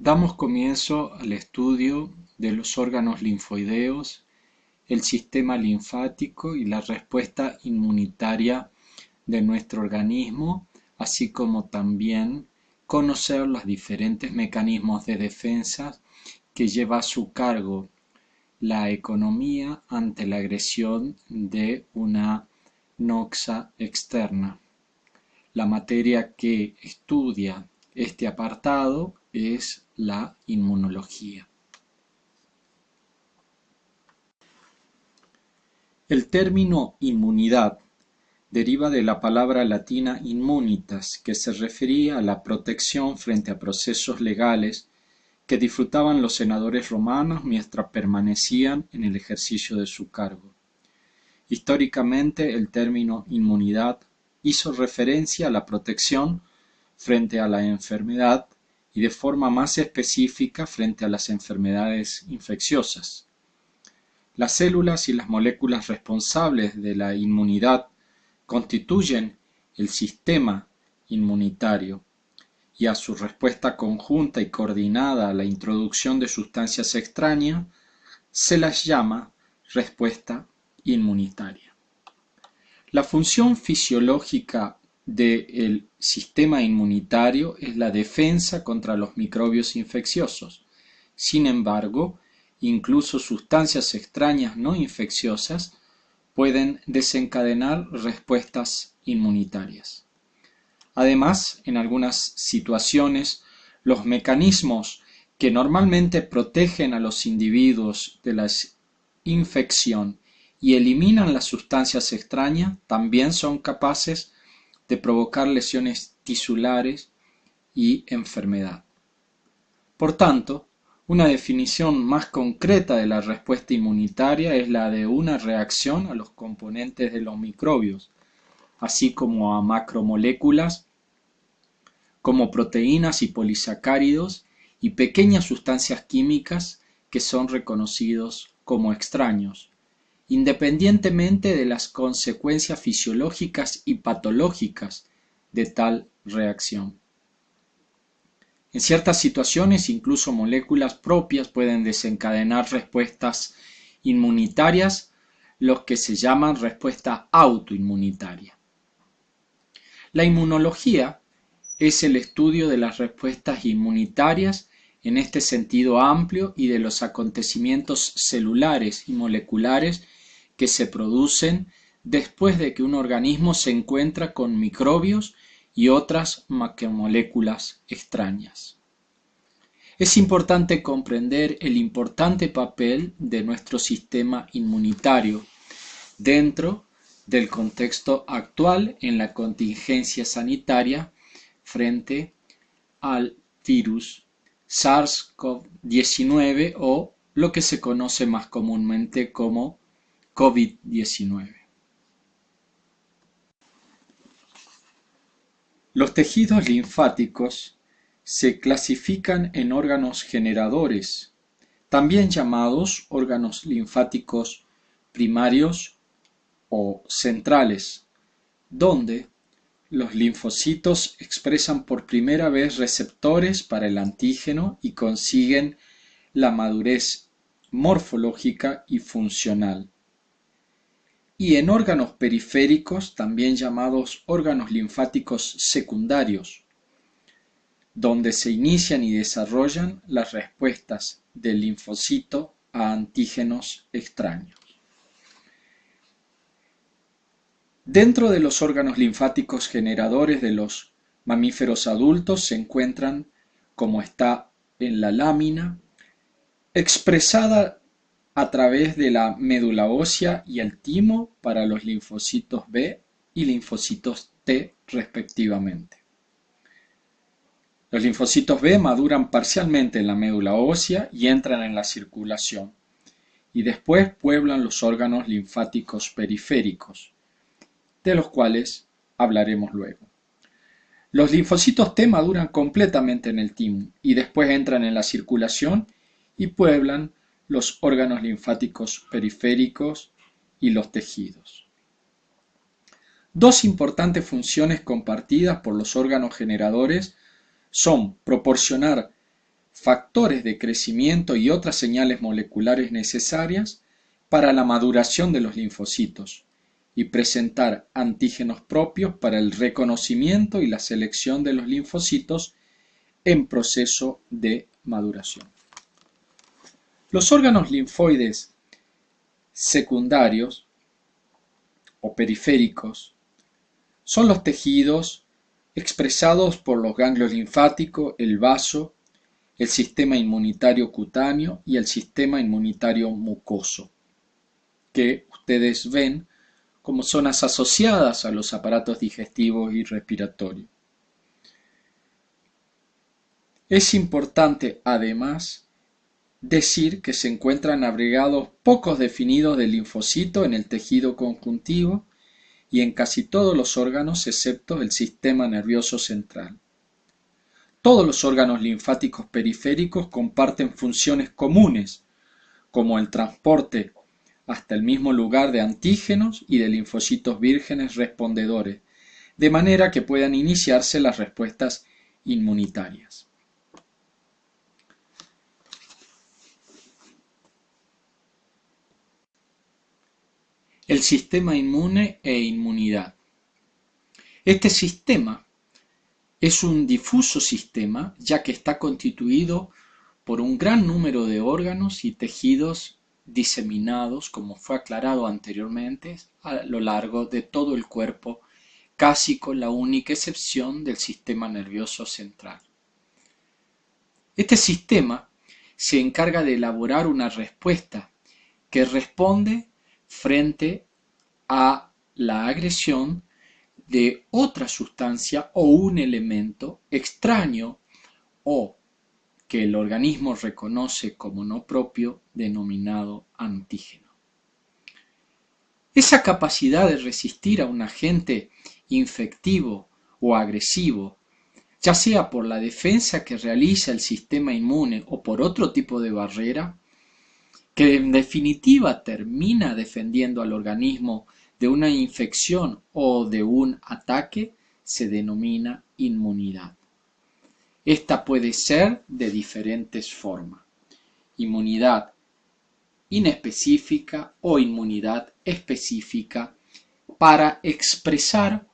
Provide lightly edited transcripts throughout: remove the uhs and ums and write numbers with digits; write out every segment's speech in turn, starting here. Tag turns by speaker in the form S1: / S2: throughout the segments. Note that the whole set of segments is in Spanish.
S1: Damos comienzo al estudio de los órganos linfoideos, el sistema linfático y la respuesta inmunitaria de nuestro organismo, así como también conocer los diferentes mecanismos de defensa que lleva a su cargo la economía ante la agresión de una noxa externa. La materia que estudia este apartado es la inmunología. El término inmunidad deriva de la palabra latina immunitas, que se refería a la protección frente a procesos legales que disfrutaban los senadores romanos mientras permanecían en el ejercicio de su cargo. Históricamente, el término inmunidad hizo referencia a la protección frente a la enfermedad y de forma más específica frente a las enfermedades infecciosas. Las células y las moléculas responsables de la inmunidad constituyen el sistema inmunitario y a su respuesta conjunta y coordinada a la introducción de sustancias extrañas se las llama respuesta inmunitaria. La función fisiológica del sistema inmunitario es la defensa contra los microbios infecciosos. Sin embargo, incluso sustancias extrañas no infecciosas pueden desencadenar respuestas inmunitarias. Además, en algunas situaciones, los mecanismos que normalmente protegen a los individuos de la infección y eliminan las sustancias extrañas también son capaces de provocar lesiones tisulares y enfermedad. Por tanto, una definición más concreta de la respuesta inmunitaria es la de una reacción a los componentes de los microbios, así como a macromoléculas como proteínas y polisacáridos y pequeñas sustancias químicas que son reconocidos como extraños, independientemente de las consecuencias fisiológicas y patológicas de tal reacción. En ciertas situaciones, incluso moléculas propias pueden desencadenar respuestas inmunitarias, lo que se llaman respuesta autoinmunitaria. La inmunología es el estudio de las respuestas inmunitarias en este sentido amplio y de los acontecimientos celulares y moleculares que se producen después de que un organismo se encuentra con microbios y otras macromoléculas extrañas. Es importante comprender el importante papel de nuestro sistema inmunitario dentro del contexto actual en la contingencia sanitaria frente al virus SARS-CoV-19 o lo que se conoce más comúnmente como COVID-19. Los tejidos linfáticos se clasifican en órganos generadores, también llamados órganos linfáticos primarios o centrales, donde los linfocitos expresan por primera vez receptores para el antígeno y consiguen la madurez morfológica y funcional. Y en órganos periféricos, también llamados órganos linfáticos secundarios, donde se inician y desarrollan las respuestas del linfocito a antígenos extraños. Dentro de los órganos linfáticos generadores de los mamíferos adultos se encuentran, como está en la lámina, expresada a través de la médula ósea y el timo para los linfocitos B y linfocitos T respectivamente. Los linfocitos B maduran parcialmente en la médula ósea y entran en la circulación, y después pueblan los órganos linfáticos periféricos, de los cuales hablaremos luego. Los linfocitos T maduran completamente en el timo y después entran en la circulación y pueblan los órganos linfáticos periféricos y los tejidos. Dos importantes funciones compartidas por los órganos generadores son proporcionar factores de crecimiento y otras señales moleculares necesarias para la maduración de los linfocitos y presentar antígenos propios para el reconocimiento y la selección de los linfocitos en proceso de maduración. Los órganos linfoides secundarios o periféricos son los tejidos expresados por los ganglios linfáticos, el vaso, el sistema inmunitario cutáneo y el sistema inmunitario mucoso, que ustedes ven como zonas asociadas a los aparatos digestivos y respiratorios. Es importante, además, decir que se encuentran agregados pocos definidos de linfocito en el tejido conjuntivo y en casi todos los órganos excepto el sistema nervioso central. Todos los órganos linfáticos periféricos comparten funciones comunes, como el transporte hasta el mismo lugar de antígenos y de linfocitos vírgenes respondedores, de manera que puedan iniciarse las respuestas inmunitarias. El sistema inmune e inmunidad. Este sistema es un difuso sistema, ya que está constituido por un gran número de órganos y tejidos diseminados, como fue aclarado anteriormente, a lo largo de todo el cuerpo, casi con la única excepción del sistema nervioso central. Este sistema se encarga de elaborar una respuesta que responde frente a la agresión de otra sustancia o un elemento extraño o que el organismo reconoce como no propio, denominado antígeno. Esa capacidad de resistir a un agente infectivo o agresivo, ya sea por la defensa que realiza el sistema inmune o por otro tipo de barrera, que en definitiva termina defendiendo al organismo de una infección o de un ataque, se denomina inmunidad. Esta puede ser de diferentes formas: inmunidad inespecífica o inmunidad específica, para expresar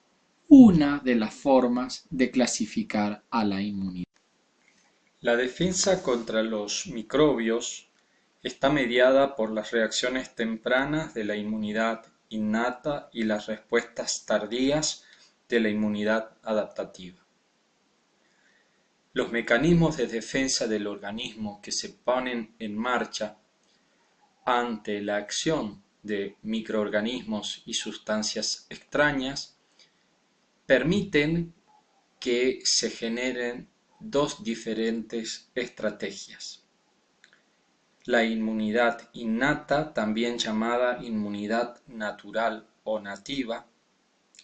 S1: una de las formas de clasificar a la inmunidad. La defensa contra los microbios está mediada por las reacciones tempranas de la inmunidad innata y las respuestas tardías de la inmunidad adaptativa. Los mecanismos de defensa del organismo que se ponen en marcha ante la acción de microorganismos y sustancias extrañas permiten que se generen dos diferentes estrategias. La inmunidad innata, también llamada inmunidad natural o nativa,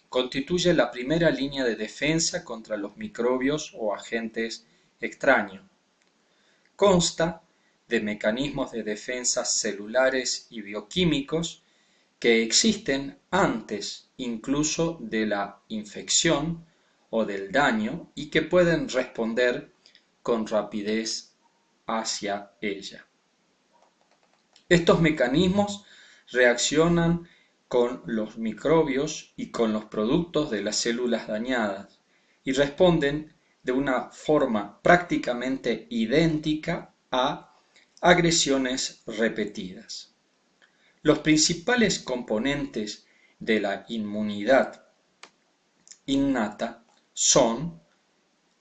S1: constituye la primera línea de defensa contra los microbios o agentes extraños. Consta de mecanismos de defensa celulares y bioquímicos que existen antes incluso de la infección o del daño y que pueden responder con rapidez hacia ella. Estos mecanismos reaccionan con los microbios y con los productos de las células dañadas y responden de una forma prácticamente idéntica a agresiones repetidas. Los principales componentes de la inmunidad innata son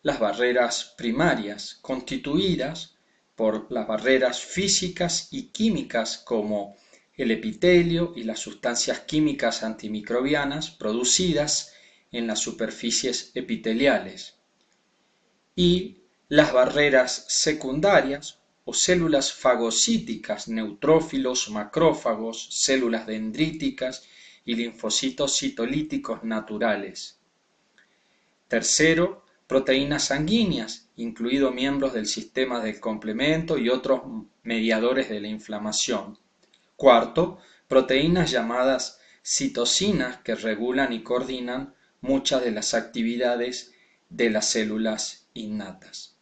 S1: las barreras primarias, constituidas por las barreras físicas y químicas como el epitelio y las sustancias químicas antimicrobianas producidas en las superficies epiteliales, y las barreras secundarias o células fagocíticas, neutrófilos, macrófagos, células dendríticas y linfocitos citolíticos naturales. Tercero, proteínas sanguíneas, incluidos miembros del sistema del complemento y otros mediadores de la inflamación. Cuarto, proteínas llamadas citocinas que regulan y coordinan muchas de las actividades de las células innatas.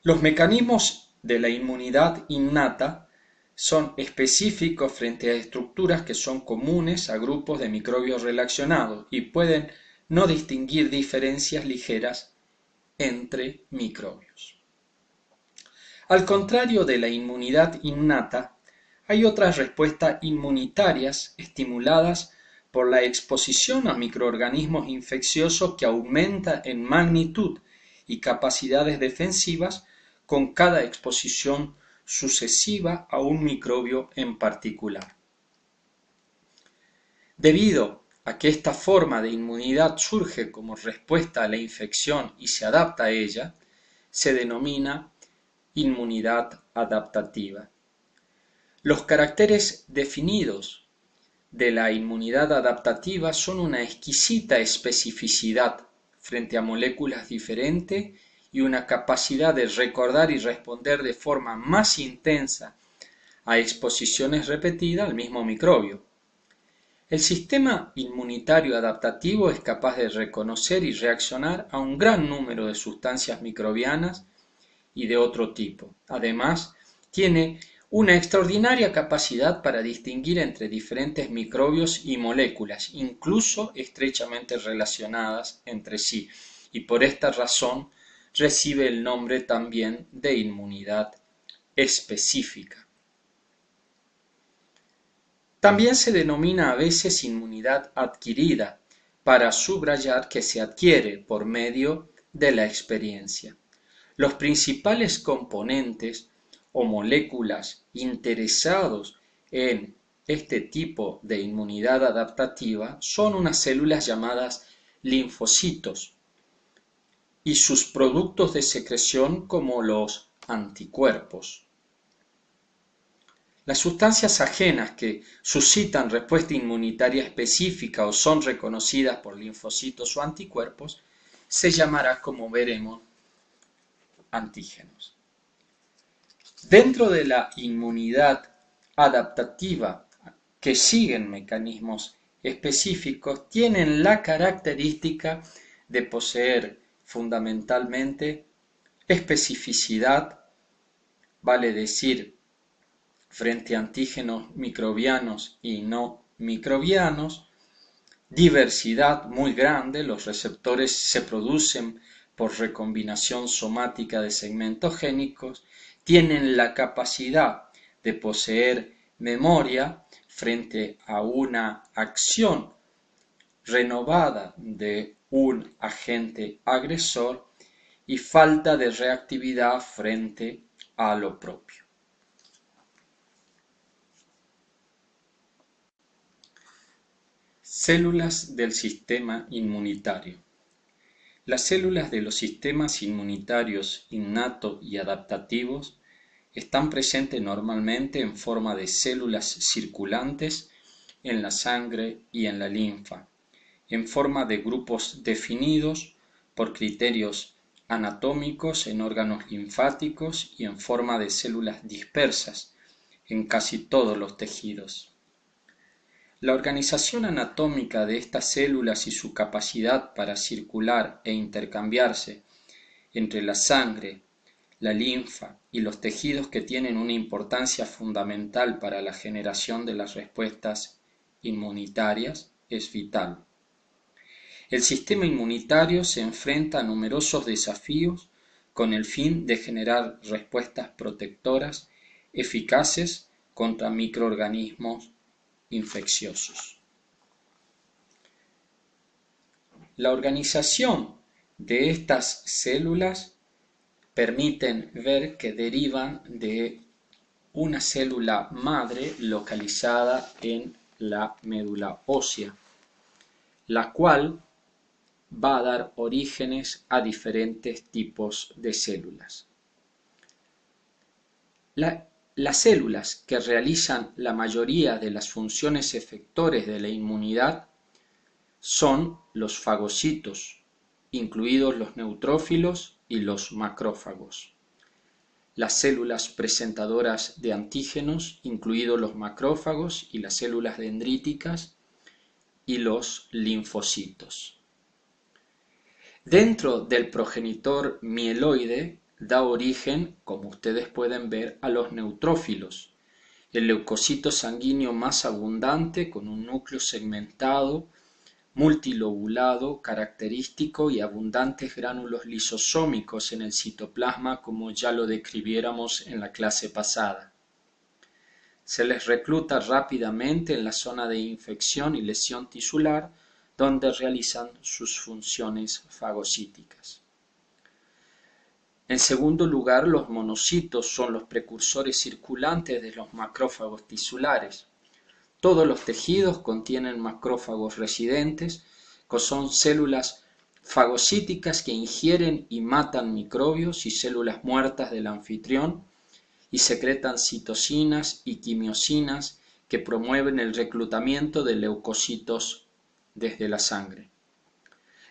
S1: Los mecanismos de la inmunidad innata son específicos frente a estructuras que son comunes a grupos de microbios relacionados y pueden no distinguir diferencias ligeras entre microbios. Al contrario de la inmunidad innata, hay otras respuestas inmunitarias estimuladas por la exposición a microorganismos infecciosos que aumenta en magnitud y capacidades defensivas con cada exposición sucesiva a un microbio en particular. Debido a que esta forma de inmunidad surge como respuesta a la infección y se adapta a ella, se denomina inmunidad adaptativa. Los caracteres definidos de la inmunidad adaptativa son una exquisita especificidad frente a moléculas diferentes y una capacidad de recordar y responder de forma más intensa a exposiciones repetidas al mismo microbio. El sistema inmunitario adaptativo es capaz de reconocer y reaccionar a un gran número de sustancias microbianas y de otro tipo. Además, tiene una extraordinaria capacidad para distinguir entre diferentes microbios y moléculas, incluso estrechamente relacionadas entre sí, y por esta razón recibe el nombre también de inmunidad específica. También se denomina a veces inmunidad adquirida, para subrayar que se adquiere por medio de la experiencia. Los principales componentes o moléculas interesados en este tipo de inmunidad adaptativa son unas células llamadas linfocitos y sus productos de secreción como los anticuerpos. Las sustancias ajenas que suscitan respuesta inmunitaria específica o son reconocidas por linfocitos o anticuerpos se llamará, como veremos, antígenos. Dentro de la inmunidad adaptativa que siguen mecanismos específicos, tienen la característica de poseer fundamentalmente especificidad, vale decir, frente a antígenos microbianos y no microbianos, diversidad muy grande, los receptores se producen por recombinación somática de segmentos génicos, tienen la capacidad de poseer memoria frente a una acción renovada de un agente agresor y falta de reactividad frente a lo propio. Células del sistema inmunitario. Las células de los sistemas inmunitarios innato y adaptativos están presentes normalmente en forma de células circulantes en la sangre y en la linfa, en forma de grupos definidos por criterios anatómicos en órganos linfáticos y en forma de células dispersas en casi todos los tejidos. La organización anatómica de estas células y su capacidad para circular e intercambiarse entre la sangre, la linfa y los tejidos que tienen una importancia fundamental para la generación de las respuestas inmunitarias es vital. El sistema inmunitario se enfrenta a numerosos desafíos con el fin de generar respuestas protectoras eficaces contra microorganismos infecciosos. La organización de estas células permiten ver que derivan de una célula madre localizada en la médula ósea, la cual va a dar orígenes a diferentes tipos de células. Las células que realizan la mayoría de las funciones efectores de la inmunidad son los fagocitos, incluidos los neutrófilos y los macrófagos. Las células presentadoras de antígenos, incluidos los macrófagos y las células dendríticas y los linfocitos. Dentro del progenitor mieloide, da origen, como ustedes pueden ver, a los neutrófilos, el leucocito sanguíneo más abundante con un núcleo segmentado, multilobulado, característico y abundantes gránulos lisosómicos en el citoplasma como ya lo describiéramos en la clase pasada. Se les recluta rápidamente en la zona de infección y lesión tisular, donde realizan sus funciones fagocíticas. En segundo lugar, los monocitos son los precursores circulantes de los macrófagos tisulares. Todos los tejidos contienen macrófagos residentes, que son células fagocíticas que ingieren y matan microbios y células muertas del anfitrión y secretan citocinas y quimiosinas que promueven el reclutamiento de leucocitos desde la sangre.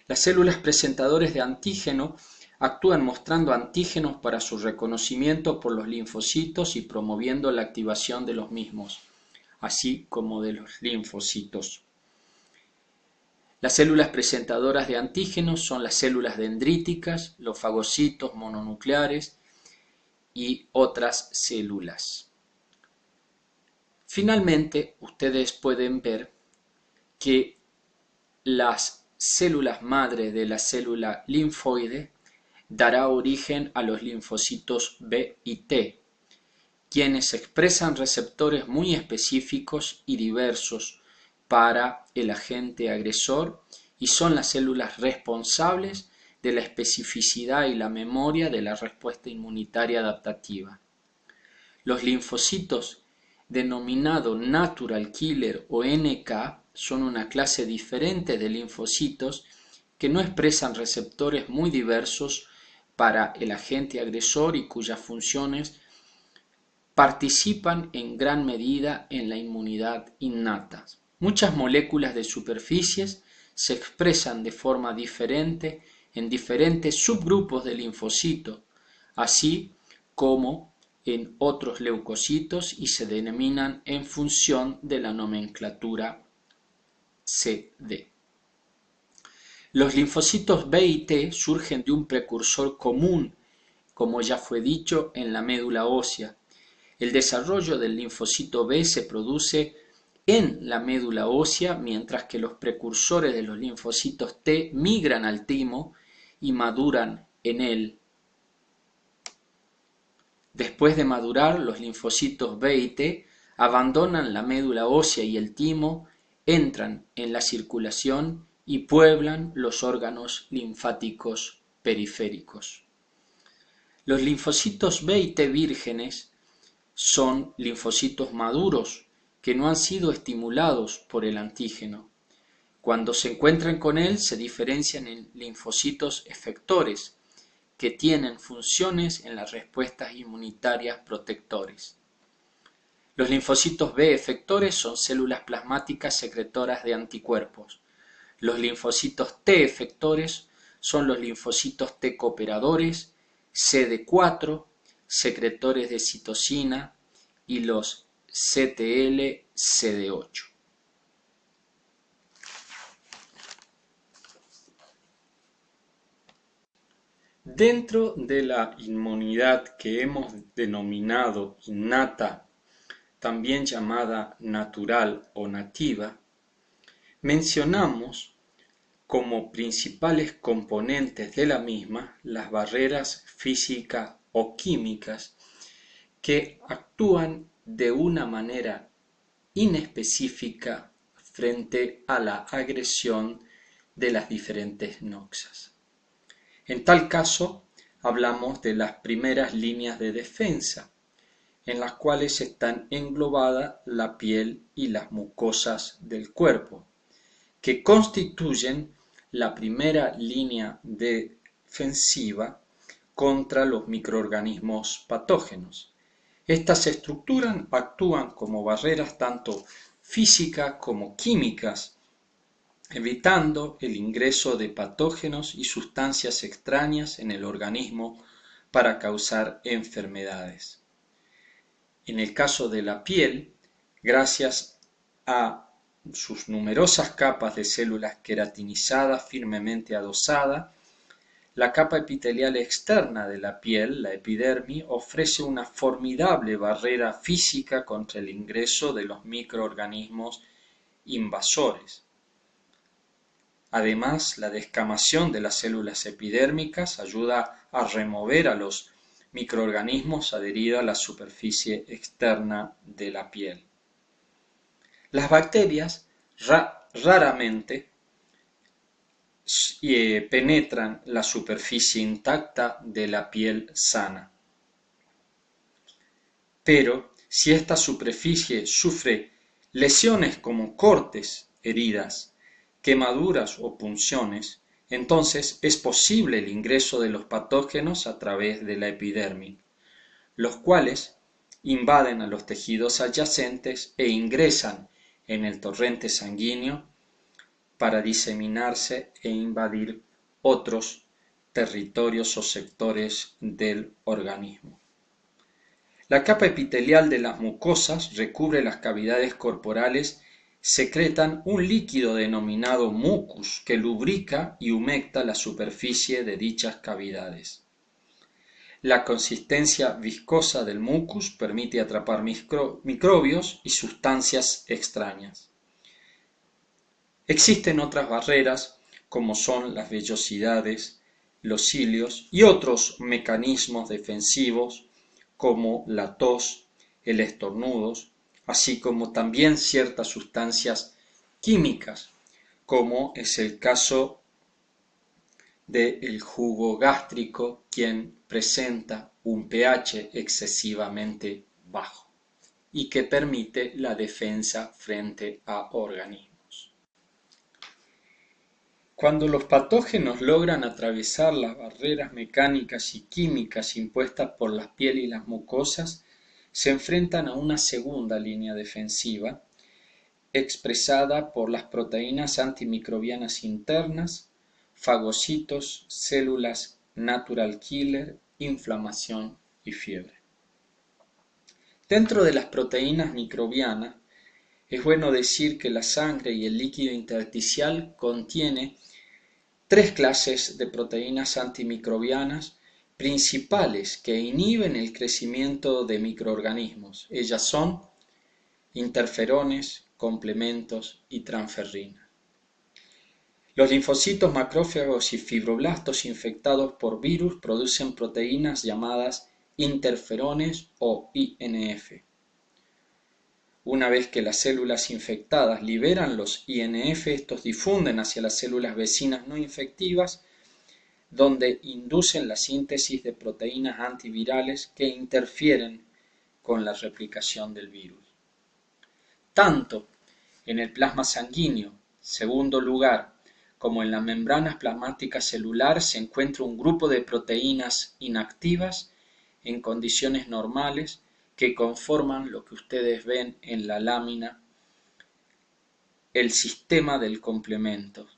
S1: Las células presentadoras de antígeno actúan mostrando antígenos para su reconocimiento por los linfocitos y promoviendo la activación de los mismos, así como de los linfocitos. Las células presentadoras de antígenos son las células dendríticas, los fagocitos mononucleares y otras células. Finalmente, ustedes pueden ver que las células madre de la célula linfoide dará origen a los linfocitos B y T, quienes expresan receptores muy específicos y diversos para el agente agresor y son las células responsables de la especificidad y la memoria de la respuesta inmunitaria adaptativa. Los linfocitos, denominado Natural Killer o NK, son una clase diferente de linfocitos que no expresan receptores muy diversos para el agente agresor y cuyas funciones participan en gran medida en la inmunidad innata. Muchas moléculas de superficies se expresan de forma diferente en diferentes subgrupos de linfocitos, así como en otros leucocitos y se denominan en función de la nomenclatura CD. Los linfocitos B y T surgen de un precursor común, como ya fue dicho, en la médula ósea. El desarrollo del linfocito B se produce en la médula ósea, mientras que los precursores de los linfocitos T migran al timo y maduran en él. Después de madurar, los linfocitos B y T abandonan la médula ósea y el timo, entran en la circulación y pueblan los órganos linfáticos periféricos. Los linfocitos B y T vírgenes son linfocitos maduros que no han sido estimulados por el antígeno. Cuando se encuentran con él, se diferencian en linfocitos efectores, que tienen funciones en las respuestas inmunitarias protectores. Los linfocitos B efectores son células plasmáticas secretoras de anticuerpos. Los linfocitos T efectores son los linfocitos T cooperadores, CD4, secretores de citocina y los CTL-CD8. Dentro de la inmunidad que hemos denominado innata, también llamada natural o nativa, mencionamos como principales componentes de la misma las barreras físicas o químicas que actúan de una manera inespecífica frente a la agresión de las diferentes noxas. En tal caso, hablamos de las primeras líneas de defensa, en las cuales están englobadas la piel y las mucosas del cuerpo, que constituyen la primera línea defensiva contra los microorganismos patógenos. Estas estructuras actúan como barreras tanto físicas como químicas, evitando el ingreso de patógenos y sustancias extrañas en el organismo para causar enfermedades. En el caso de la piel, gracias a sus numerosas capas de células queratinizadas firmemente adosadas, La capa epitelial externa de la piel, la epidermis, ofrece una formidable barrera física contra el ingreso de los microorganismos invasores. Además, la descamación de las células epidérmicas ayuda a remover a los microorganismos adheridos a la superficie externa de la piel. Las bacterias raramente penetran la superficie intacta de la piel sana. Pero si esta superficie sufre lesiones como cortes, heridas, quemaduras o punciones, entonces es posible el ingreso de los patógenos a través de la epidermis, los cuales invaden a los tejidos adyacentes e ingresan en el torrente sanguíneo para diseminarse e invadir otros territorios o sectores del organismo. La capa epitelial de las mucosas recubre las cavidades corporales, secretan un líquido denominado mucus que lubrica y humecta la superficie de dichas cavidades. La consistencia viscosa del mucus permite atrapar microbios y sustancias extrañas. Existen otras barreras como son las vellosidades, los cilios y otros mecanismos defensivos como la tos, el estornudo, así como también ciertas sustancias químicas, como es el caso del jugo gástrico, quien presenta un pH excesivamente bajo y que permite la defensa frente a organismos. Cuando los patógenos logran atravesar las barreras mecánicas y químicas impuestas por la piel y las mucosas, se enfrentan a una segunda línea defensiva, expresada por las proteínas antimicrobianas internas, fagocitos, células natural killer, inflamación y fiebre. Dentro de las proteínas microbianas, es bueno decir que la sangre y el líquido intersticial contiene tres clases de proteínas antimicrobianas principales que inhiben el crecimiento de microorganismos. Ellas son interferones, complementos y transferrina. Los linfocitos, macrófagos y fibroblastos infectados por virus producen proteínas llamadas interferones o INF. Una vez que las células infectadas liberan los INF, estos difunden hacia las células vecinas no infectivas, donde inducen la síntesis de proteínas antivirales que interfieren con la replicación del virus. Tanto en el plasma sanguíneo, segundo lugar, como en las membranas plasmáticas celulares se encuentra un grupo de proteínas inactivas en condiciones normales que conforman lo que ustedes ven en la lámina, el sistema del complemento.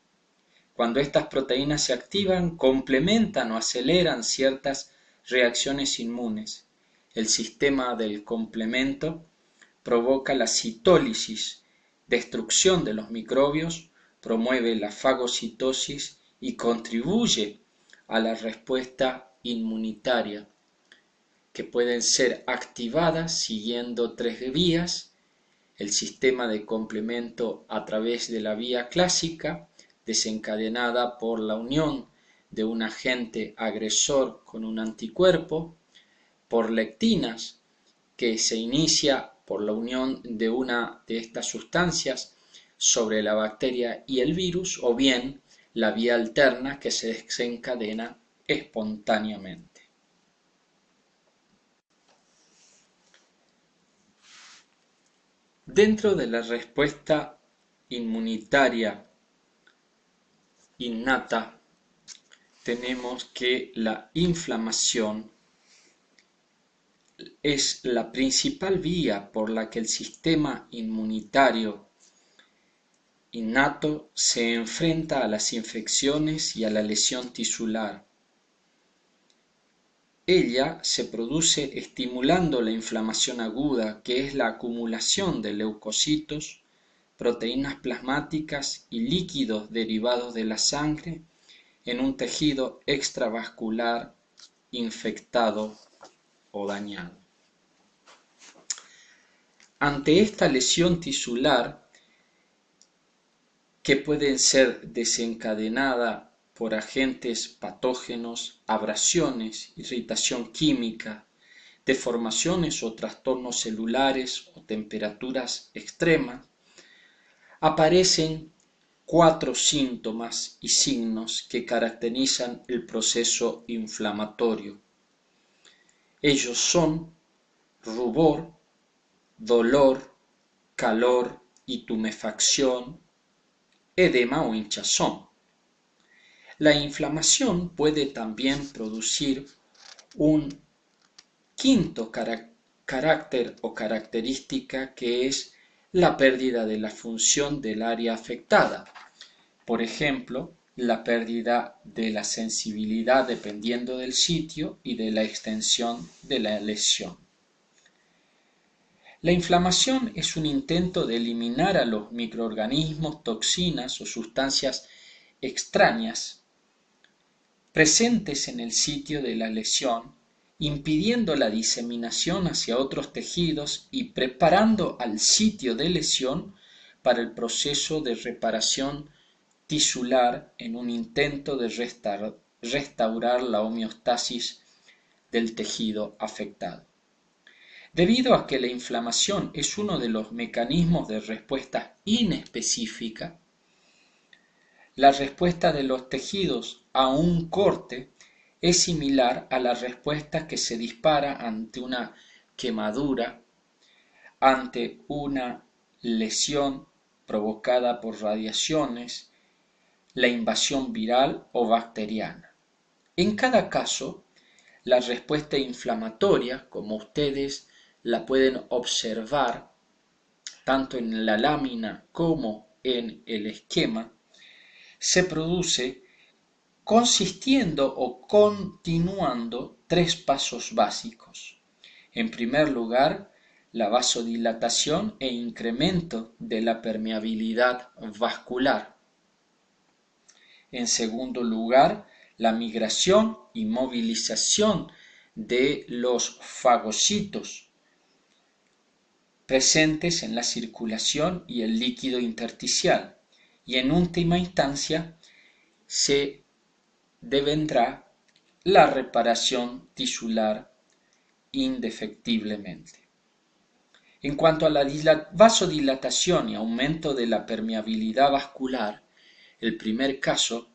S1: Cuando estas proteínas se activan, complementan o aceleran ciertas reacciones inmunes. El sistema del complemento provoca la citólisis, destrucción de los microbios, promueve la fagocitosis y contribuye a la respuesta inmunitaria, que pueden ser activadas siguiendo tres vías: el sistema de complemento a través de la vía clásica, desencadenada por la unión de un agente agresor con un anticuerpo, por lectinas, que se inicia por la unión de una de estas sustancias sobre la bacteria y el virus, o bien la vía alterna, que se desencadena espontáneamente. Dentro de la respuesta inmunitaria innata, tenemos que la inflamación es la principal vía por la que el sistema inmunitario innato se enfrenta a las infecciones y a la lesión tisular. Ella se produce estimulando la inflamación aguda, que es la acumulación de leucocitos, proteínas plasmáticas y líquidos derivados de la sangre en un tejido extravascular infectado o dañado. Ante esta lesión tisular, que puede ser desencadenada por agentes patógenos, abrasiones, irritación química, deformaciones o trastornos celulares o temperaturas extremas, aparecen 4 síntomas y signos que caracterizan el proceso inflamatorio. Ellos son rubor, dolor, calor y tumefacción, edema o hinchazón. La inflamación puede también producir un quinto carácter o característica, que es la pérdida de la función del área afectada. Por ejemplo, la pérdida de la sensibilidad dependiendo del sitio y de la extensión de la lesión. La inflamación es un intento de eliminar a los microorganismos, toxinas o sustancias extrañas presentes en el sitio de la lesión, impidiendo la diseminación hacia otros tejidos y preparando al sitio de lesión para el proceso de reparación tisular en un intento de restaurar la homeostasis del tejido afectado. Debido a que la inflamación es uno de los mecanismos de respuesta inespecífica, la respuesta de los tejidos a un corte es similar a la respuesta que se dispara ante una quemadura, ante una lesión provocada por radiaciones, la invasión viral o bacteriana. En cada caso, la respuesta inflamatoria, como ustedes la pueden observar tanto en la lámina como en el esquema, se produce consistiendo o continuando 3 pasos básicos. En primer lugar, la vasodilatación e incremento de la permeabilidad vascular. En segundo lugar, la migración y movilización de los fagocitos presentes en la circulación y el líquido intersticial. Y en última instancia, se devendrá la reparación tisular indefectiblemente. En cuanto a la vasodilatación y aumento de la permeabilidad vascular, el primer caso,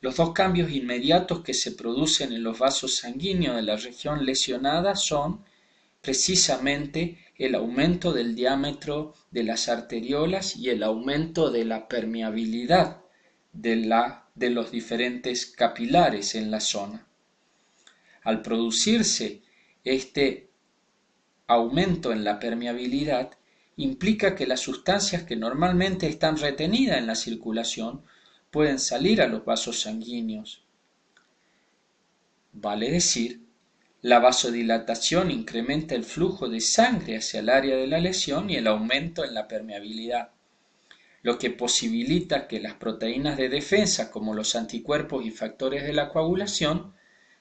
S1: los 2 cambios inmediatos que se producen en los vasos sanguíneos de la región lesionada son precisamente el aumento del diámetro de las arteriolas y el aumento de la permeabilidad de los diferentes capilares en la zona. Al producirse este aumento en la permeabilidad, implica que las sustancias que normalmente están retenidas en la circulación pueden salir a los vasos sanguíneos. Vale decir, la vasodilatación incrementa el flujo de sangre hacia el área de la lesión y el aumento en la permeabilidad, lo que posibilita que las proteínas de defensa, como los anticuerpos y factores de la coagulación,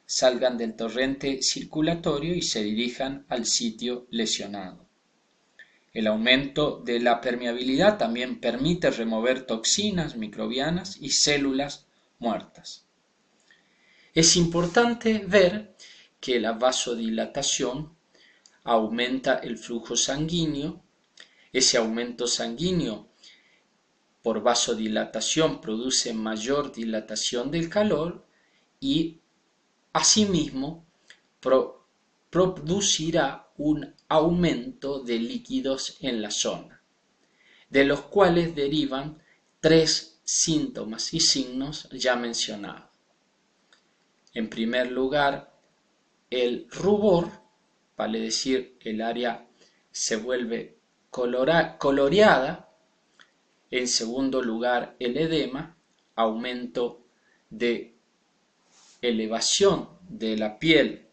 S1: salgan del torrente circulatorio y se dirijan al sitio lesionado. El aumento de la permeabilidad también permite remover toxinas microbianas y células muertas. Es importante ver que la vasodilatación aumenta el flujo sanguíneo. Ese aumento sanguíneo por vasodilatación produce mayor dilatación del calor y asimismo producirá un aumento de líquidos en la zona, de los cuales derivan 3 síntomas y signos ya mencionados. En primer lugar, el rubor, vale decir, el área se vuelve coloreada. En segundo lugar, el edema, aumento de elevación de la piel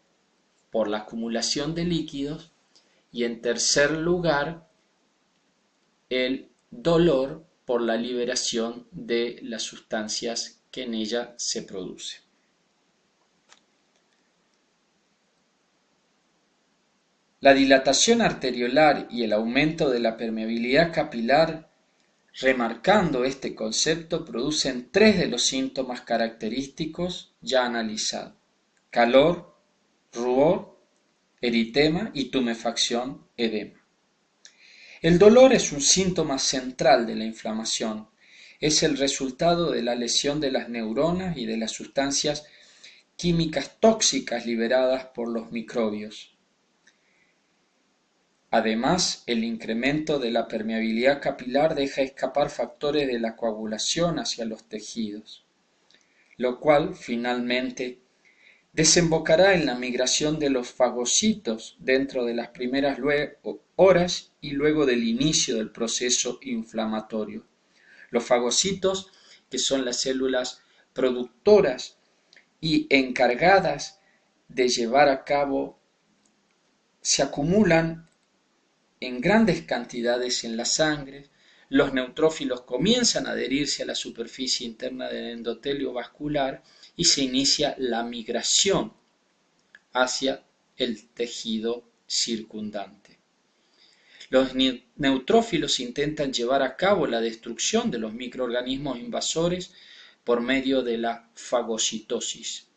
S1: por la acumulación de líquidos. Y en tercer lugar, el dolor por la liberación de las sustancias que en ella se produce. La dilatación arteriolar y el aumento de la permeabilidad capilar, remarcando este concepto, producen tres de los síntomas característicos ya analizados: calor, rubor, eritema y tumefacción, edema. El dolor es un síntoma central de la inflamación. Es el resultado de la lesión de las neuronas y de las sustancias químicas tóxicas liberadas por los microbios. Además, el incremento de la permeabilidad capilar deja escapar factores de la coagulación hacia los tejidos, lo cual finalmente desembocará en la migración de los fagocitos dentro de las primeras horas y luego del inicio del proceso inflamatorio. Los fagocitos, que son las células productoras y encargadas de llevar a cabo, se acumulan en grandes cantidades en la sangre. Los neutrófilos comienzan a adherirse a la superficie interna del endotelio vascular y se inicia la migración hacia el tejido circundante. Los neutrófilos intentan llevar a cabo la destrucción de los microorganismos invasores por medio de la fagocitosis.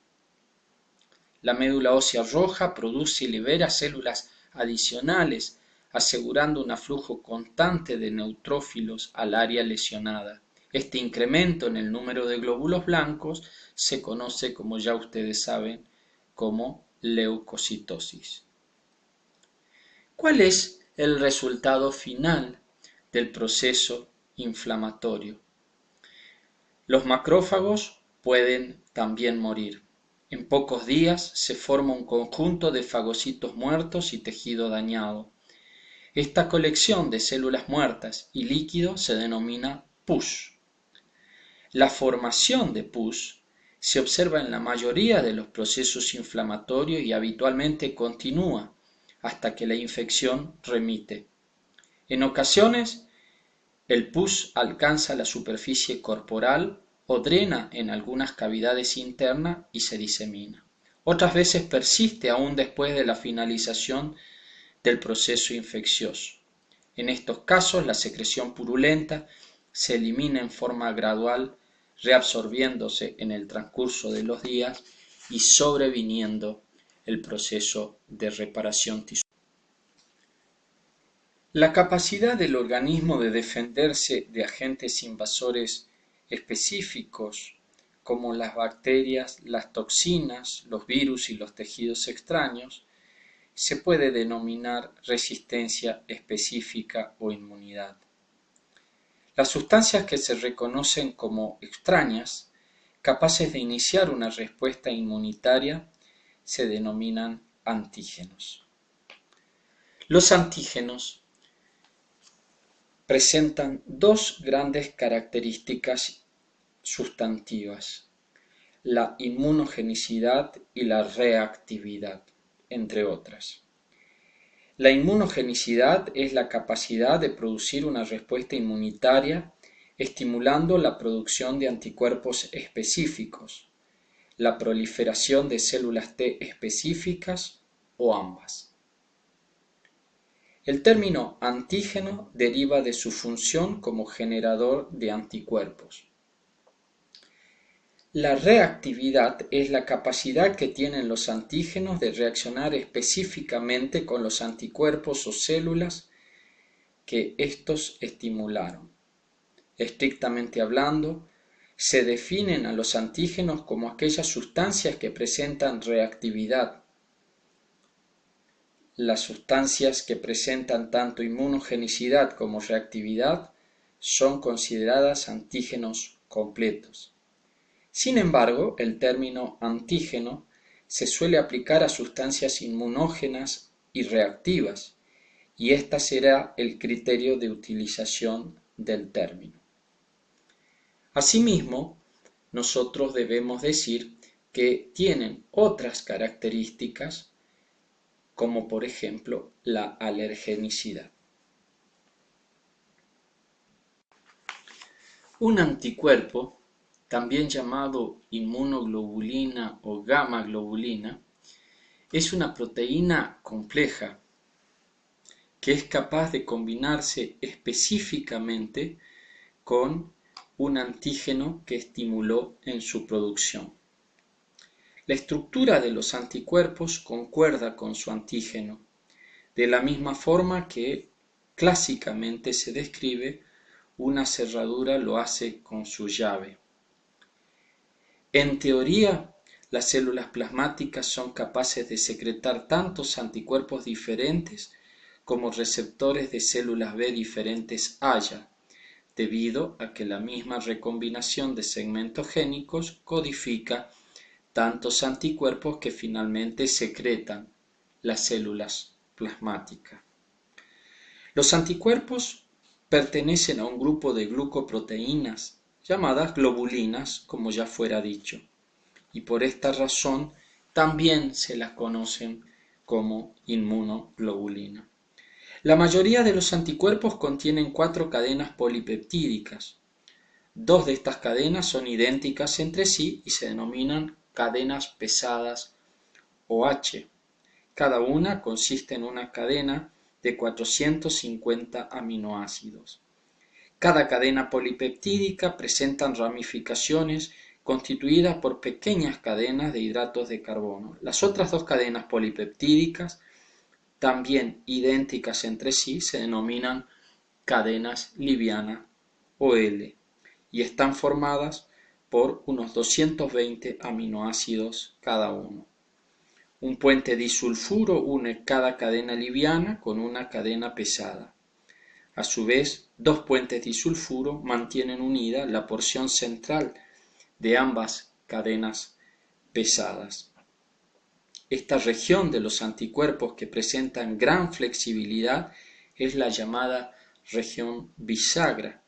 S1: La médula ósea roja produce y libera células adicionales, asegurando un aflujo constante de neutrófilos al área lesionada. Este incremento en el número de glóbulos blancos se conoce, como ya ustedes saben, como leucocitosis. ¿Cuál es el resultado final del proceso inflamatorio? Los macrófagos pueden también morir. En pocos días se forma un conjunto de fagocitos muertos y tejido dañado. Esta colección de células muertas y líquido se denomina pus. La formación de pus se observa en la mayoría de los procesos inflamatorios y habitualmente continúa hasta que la infección remite. En ocasiones, el pus alcanza la superficie corporal o drena en algunas cavidades internas y se disemina. Otras veces persiste aún después de la finalización del proceso infeccioso. En estos casos, la secreción purulenta se elimina en forma gradual, reabsorbiéndose en el transcurso de los días y sobreviniendo el proceso de reparación tisular. La capacidad del organismo de defenderse de agentes invasores específicos, como las bacterias, las toxinas, los virus y los tejidos extraños, se puede denominar resistencia específica o inmunidad. Las sustancias que se reconocen como extrañas, capaces de iniciar una respuesta inmunitaria, se denominan antígenos. Los antígenos presentan dos grandes características sustantivas: la inmunogenicidad y la reactividad, entre otras. La inmunogenicidad es la capacidad de producir una respuesta inmunitaria estimulando la producción de anticuerpos específicos, la proliferación de células T específicas o ambas. El término antígeno deriva de su función como generador de anticuerpos. La reactividad es la capacidad que tienen los antígenos de reaccionar específicamente con los anticuerpos o células que estos estimularon. Estrictamente hablando, se definen a los antígenos como aquellas sustancias que presentan reactividad. Las sustancias que presentan tanto inmunogenicidad como reactividad son consideradas antígenos completos. Sin embargo, el término antígeno se suele aplicar a sustancias inmunógenas y reactivas, y este será el criterio de utilización del término. Asimismo, nosotros debemos decir que tienen otras características, como por ejemplo la alergenicidad. Un anticuerpo también llamado inmunoglobulina o gamma globulina, es una proteína compleja que es capaz de combinarse específicamente con un antígeno que estimuló en su producción. La estructura de los anticuerpos concuerda con su antígeno, de la misma forma que clásicamente se describe una cerradura lo hace con su llave. En teoría, las células plasmáticas son capaces de secretar tantos anticuerpos diferentes como receptores de células B diferentes haya, debido a que la misma recombinación de segmentos génicos codifica tantos anticuerpos que finalmente secretan las células plasmáticas. Los anticuerpos pertenecen a un grupo de glucoproteínas llamadas globulinas, como ya fuera dicho, y por esta razón también se las conocen como inmunoglobulina. La mayoría de los anticuerpos contienen 4 cadenas polipeptídicas. 2 de estas cadenas son idénticas entre sí y se denominan cadenas pesadas o H. Cada una consiste en una cadena de 450 aminoácidos. Cada cadena polipeptídica presenta ramificaciones constituidas por pequeñas cadenas de hidratos de carbono. Las otras 2 cadenas polipeptídicas, también idénticas entre sí, se denominan cadenas livianas o L y están formadas por unos 220 aminoácidos cada uno. Un puente disulfuro une cada cadena liviana con una cadena pesada. A su vez, 2 puentes disulfuro mantienen unida la porción central de ambas cadenas pesadas. Esta región de los anticuerpos que presentan gran flexibilidad es la llamada región bisagra.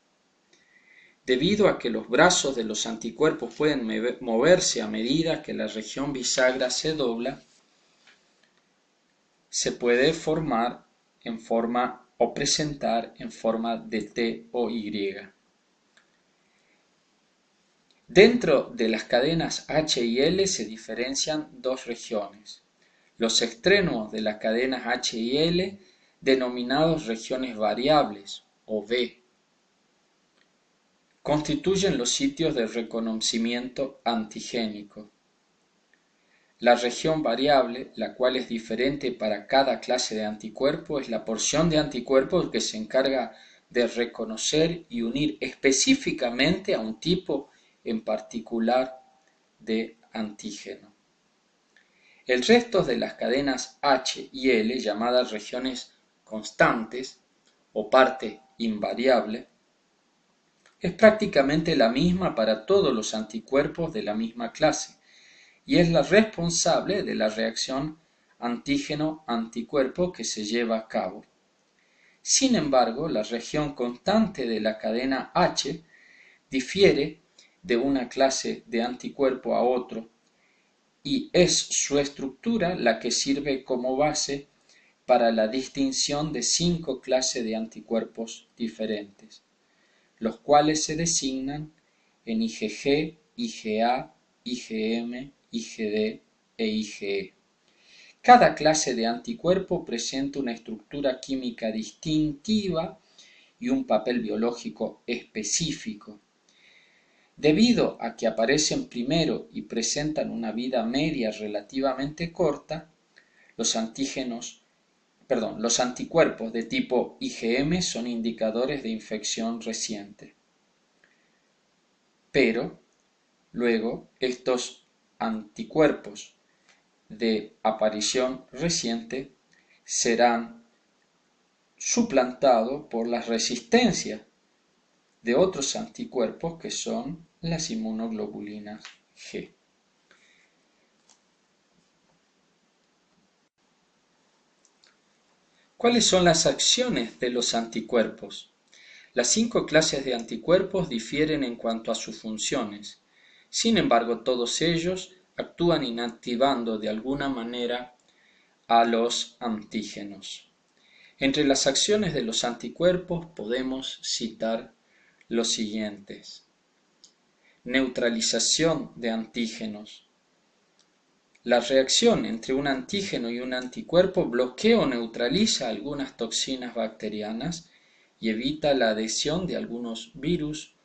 S1: Debido a que los brazos de los anticuerpos pueden moverse a medida que la región bisagra se dobla, se puede formar en forma o presentar en forma de T o Y. Dentro de las cadenas H y L se diferencian 2 regiones. Los extremos de las cadenas H y L, denominados regiones variables o V, constituyen los sitios de reconocimiento antigénico. La región variable, la cual es diferente para cada clase de anticuerpo, es la porción de anticuerpos que se encarga de reconocer y unir específicamente a un tipo en particular de antígeno. El resto de las cadenas H y L, llamadas regiones constantes o parte invariable, es prácticamente la misma para todos los anticuerpos de la misma clase y es la responsable de la reacción antígeno-anticuerpo que se lleva a cabo. Sin embargo, la región constante de la cadena H difiere de una clase de anticuerpo a otro y es su estructura la que sirve como base para la distinción de 5 clases de anticuerpos diferentes, los cuales se designan en IgG, IgA, IgM, IgD e IgE. Cada clase de anticuerpo presenta una estructura química distintiva y un papel biológico específico. Debido a que aparecen primero y presentan una vida media relativamente corta, los anticuerpos de tipo IgM son indicadores de infección reciente. Pero luego estos anticuerpos de aparición reciente serán suplantados por la resistencia de otros anticuerpos que son las inmunoglobulinas G. ¿Cuáles son las acciones de los anticuerpos? Las 5 clases de anticuerpos difieren en cuanto a sus funciones. Sin embargo, todos ellos actúan inactivando de alguna manera a los antígenos. Entre las acciones de los anticuerpos podemos citar los siguientes. Neutralización de antígenos. La reacción entre un antígeno y un anticuerpo bloquea o neutraliza algunas toxinas bacterianas y evita la adhesión de algunos virus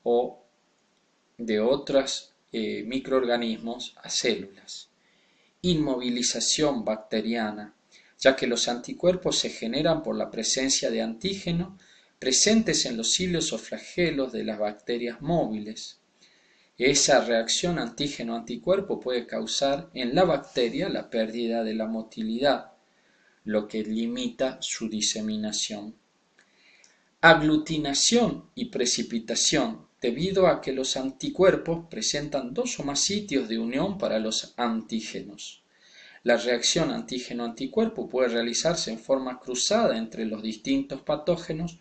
S1: o de otros microorganismos a células. Inmovilización bacteriana, ya que los anticuerpos se generan por la presencia de antígenos presentes en los cilios o flagelos de las bacterias móviles. Esa reacción antígeno-anticuerpo puede causar en la bacteria la pérdida de la motilidad, lo que limita su diseminación. Aglutinación y precipitación, debido a que los anticuerpos presentan dos o más sitios de unión para los antígenos. La reacción antígeno-anticuerpo puede realizarse en forma cruzada entre los distintos patógenos,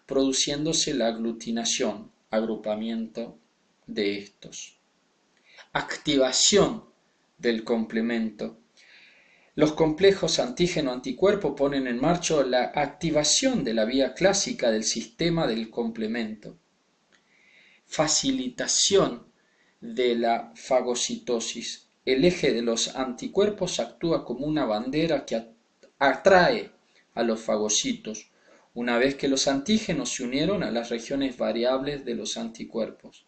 S1: produciéndose la aglutinación, agrupamiento de estos. Activación del complemento. Los complejos antígeno-anticuerpo ponen en marcha la activación de la vía clásica del sistema del complemento. Facilitación de la fagocitosis. El eje de los anticuerpos actúa como una bandera que atrae a los fagocitos, una vez que los antígenos se unieron a las regiones variables de los anticuerpos.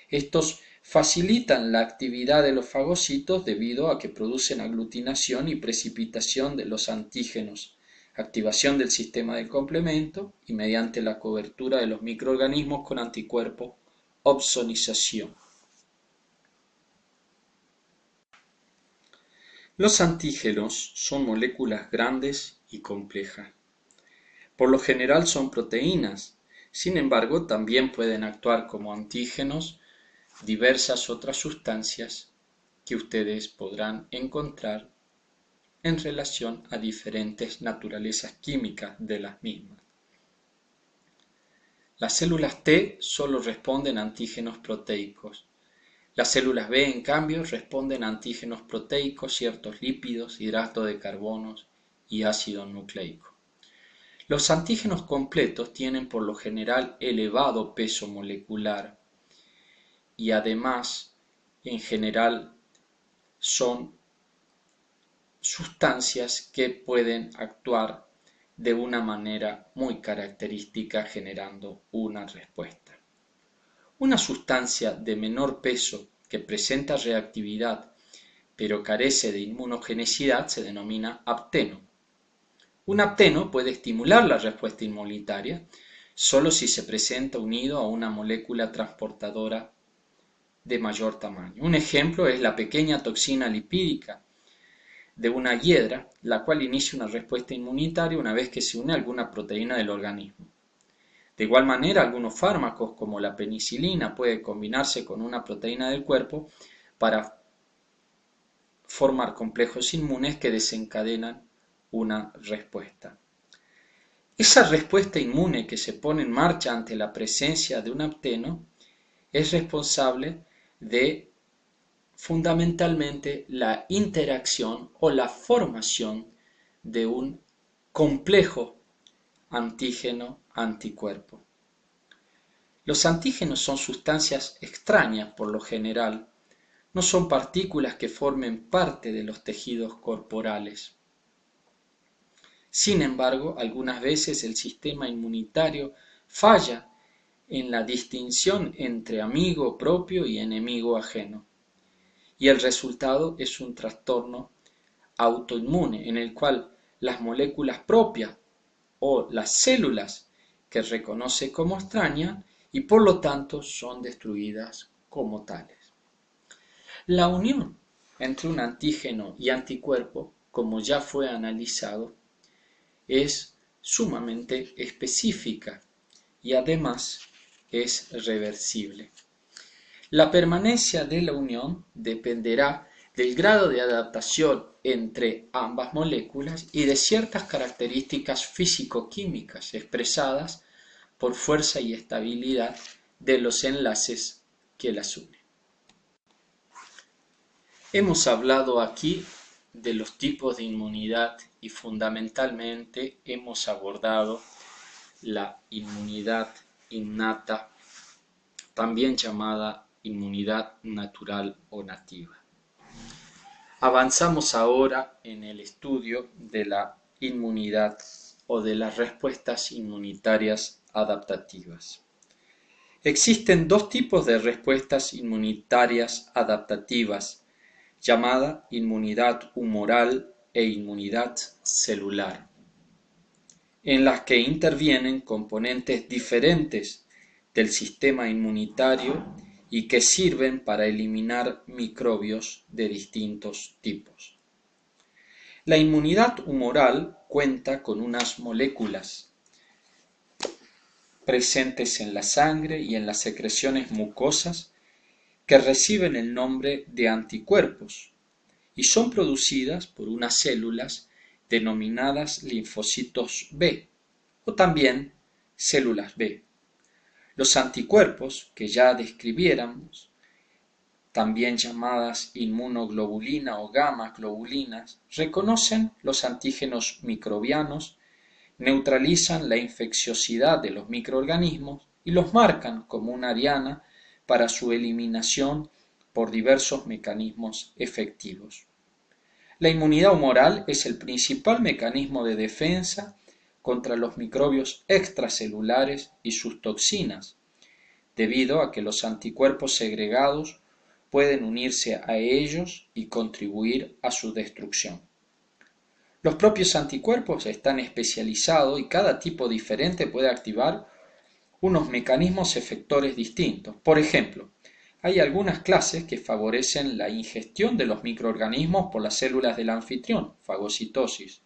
S1: Estos facilitan la actividad de los fagocitos debido a que producen aglutinación y precipitación de los antígenos, activación del sistema de complemento y mediante la cobertura de los microorganismos con anticuerpos, opsonización. Los antígenos son moléculas grandes y complejas. Por lo general son proteínas, sin embargo también pueden actuar como antígenos diversas otras sustancias que ustedes podrán encontrar en relación a diferentes naturalezas químicas de las mismas. Las células T solo responden a antígenos proteicos. Las células B, en cambio, responden a antígenos proteicos, ciertos lípidos, hidrato de carbono y ácido nucleico. Los antígenos completos tienen por lo general elevado peso molecular y además, en general, son sustancias que pueden actuar de una manera muy característica generando una respuesta. Una sustancia de menor peso que presenta reactividad pero carece de inmunogenicidad se denomina apteno. Un apteno puede estimular la respuesta inmunitaria solo si se presenta unido a una molécula transportadora de mayor tamaño. Un ejemplo es la pequeña toxina lipídica de una hiedra, la cual inicia una respuesta inmunitaria una vez que se une a alguna proteína del organismo. De igual manera, algunos fármacos como la penicilina puede combinarse con una proteína del cuerpo para formar complejos inmunes que desencadenan una respuesta. Esa respuesta inmune que se pone en marcha ante la presencia de un apteno es responsable de fundamentalmente la interacción o la formación de un complejo antígeno-anticuerpo. Los antígenos son sustancias extrañas por lo general, no son partículas que formen parte de los tejidos corporales. Sin embargo, algunas veces el sistema inmunitario falla en la distinción entre amigo propio y enemigo ajeno, y el resultado es un trastorno autoinmune en el cual las moléculas propias o las células que reconoce como extrañas y por lo tanto son destruidas como tales. La unión entre un antígeno y anticuerpo, como ya fue analizado, es sumamente específica y además es reversible. La permanencia de la unión dependerá del grado de adaptación entre ambas moléculas y de ciertas características físico-químicas expresadas por fuerza y estabilidad de los enlaces que las unen. Hemos hablado aquí de los tipos de inmunidad y fundamentalmente hemos abordado la inmunidad innata, también llamada inmunidad natural o nativa. Avanzamos ahora en el estudio de la inmunidad o de las respuestas inmunitarias adaptativas. Existen dos tipos de respuestas inmunitarias adaptativas, llamada inmunidad humoral e inmunidad celular, en las que intervienen componentes diferentes del sistema inmunitario y que sirven para eliminar microbios de distintos tipos. La inmunidad humoral cuenta con unas moléculas presentes en la sangre y en las secreciones mucosas que reciben el nombre de anticuerpos y son producidas por unas células denominadas linfocitos B o también células B. Los anticuerpos que ya describiéramos, también llamadas inmunoglobulina o gamma globulinas, reconocen los antígenos microbianos, neutralizan la infecciosidad de los microorganismos y los marcan como una diana para su eliminación por diversos mecanismos efectivos. La inmunidad humoral es el principal mecanismo de defensa contra los microbios extracelulares y sus toxinas, debido a que los anticuerpos segregados pueden unirse a ellos y contribuir a su destrucción. Los propios anticuerpos están especializados y cada tipo diferente puede activar unos mecanismos efectores distintos. Por ejemplo, hay algunas clases que favorecen la ingestión de los microorganismos por las células del anfitrión, fagocitosis,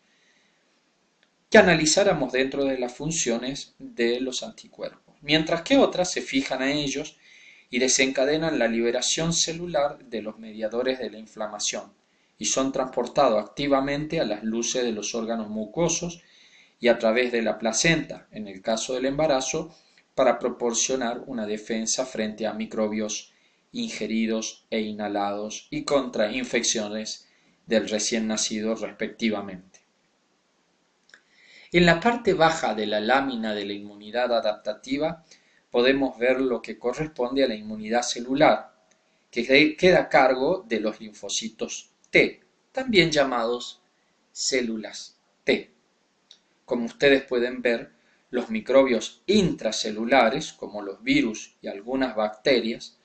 S1: que analizáramos dentro de las funciones de los anticuerpos, mientras que otras se fijan a ellos y desencadenan la liberación celular de los mediadores de la inflamación y son transportados activamente a las luces de los órganos mucosos y a través de la placenta, en el caso del embarazo, para proporcionar una defensa frente a microbios ingeridos e inhalados y contra infecciones del recién nacido respectivamente. En la parte baja de la lámina de la inmunidad adaptativa podemos ver lo que corresponde a la inmunidad celular, que queda a cargo de los linfocitos T, también llamados células T. Como ustedes pueden ver, los microbios intracelulares, como los virus y algunas bacterias,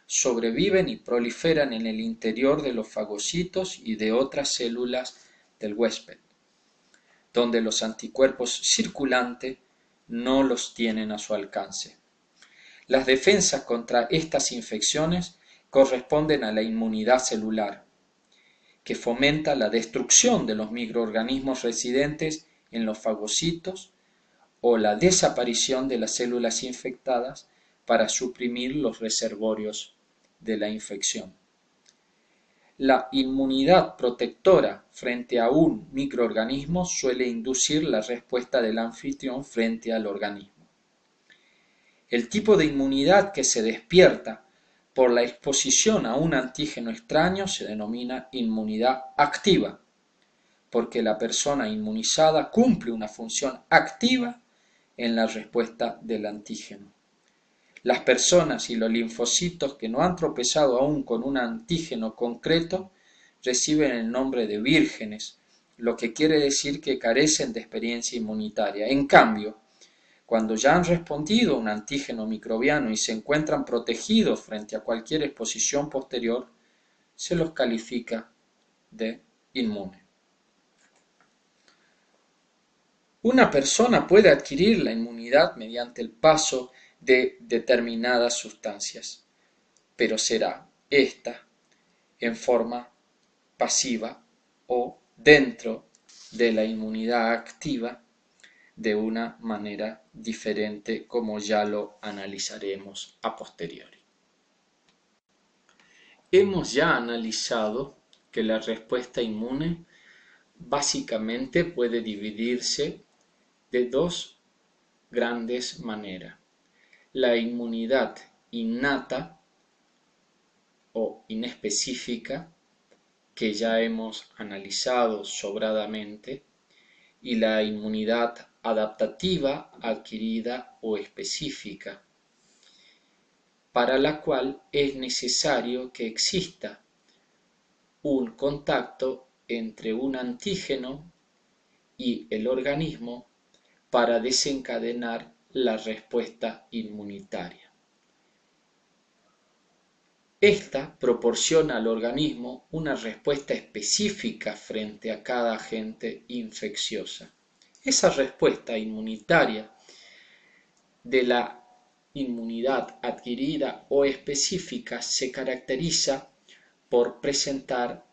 S1: sobreviven y proliferan en el interior de los fagocitos y de otras células del huésped, donde los anticuerpos circulantes no los tienen a su alcance. Las defensas contra estas infecciones corresponden a la inmunidad celular, que fomenta la destrucción de los microorganismos residentes en los fagocitos o la desaparición de las células infectadas para suprimir los reservorios de la infección. La inmunidad protectora frente a un microorganismo suele inducir la respuesta del anfitrión frente al organismo. El tipo de inmunidad que se despierta por la exposición a un antígeno extraño se denomina inmunidad activa, porque la persona inmunizada cumple una función activa en la respuesta del antígeno. Las personas y los linfocitos que no han tropezado aún con un antígeno concreto reciben el nombre de vírgenes, lo que quiere decir que carecen de experiencia inmunitaria. En cambio, cuando ya han respondido a un antígeno microbiano y se encuentran protegidos frente a cualquier exposición posterior, se los califica de inmune. Una persona puede adquirir la inmunidad mediante el paso de determinadas sustancias, pero será esta en forma pasiva o dentro de la inmunidad activa de una manera diferente, como ya lo analizaremos a posteriori. Hemos ya analizado que la respuesta inmune básicamente puede dividirse de dos grandes maneras: la inmunidad innata o inespecífica, que ya hemos analizado sobradamente, y la inmunidad adaptativa adquirida o específica. para la cual es necesario que exista un contacto entre un antígeno y el organismo para desencadenar la respuesta inmunitaria. Esta proporciona al organismo una respuesta específica frente a cada agente infecciosa. Esa respuesta inmunitaria de la inmunidad adquirida o específica se caracteriza por presentar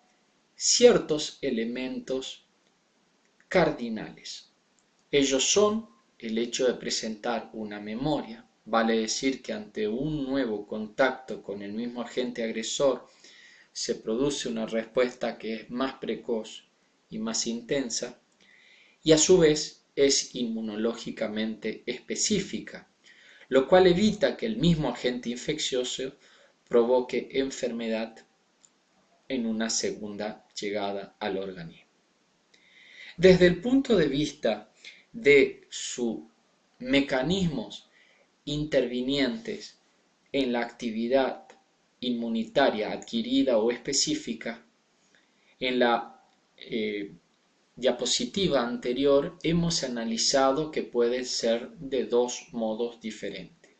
S1: ciertos elementos cardinales. Ellos son el hecho de presentar una memoria, vale decir que ante un nuevo contacto con el mismo agente agresor se produce una respuesta que es más precoz y más intensa, y a su vez es inmunológicamente específica, lo cual evita que el mismo agente infeccioso provoque enfermedad en una segunda llegada al organismo. Desde el punto de vista de sus mecanismos intervinientes en la actividad inmunitaria adquirida o específica, en la diapositiva anterior hemos analizado que puede ser de dos modos diferentes.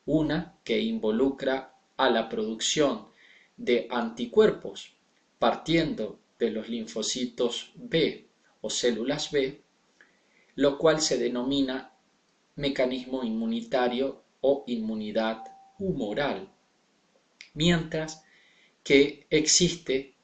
S1: Una que involucra a la producción de anticuerpos partiendo de los linfocitos B o células B, lo cual se denomina mecanismo inmunitario o inmunidad humoral, mientras que existe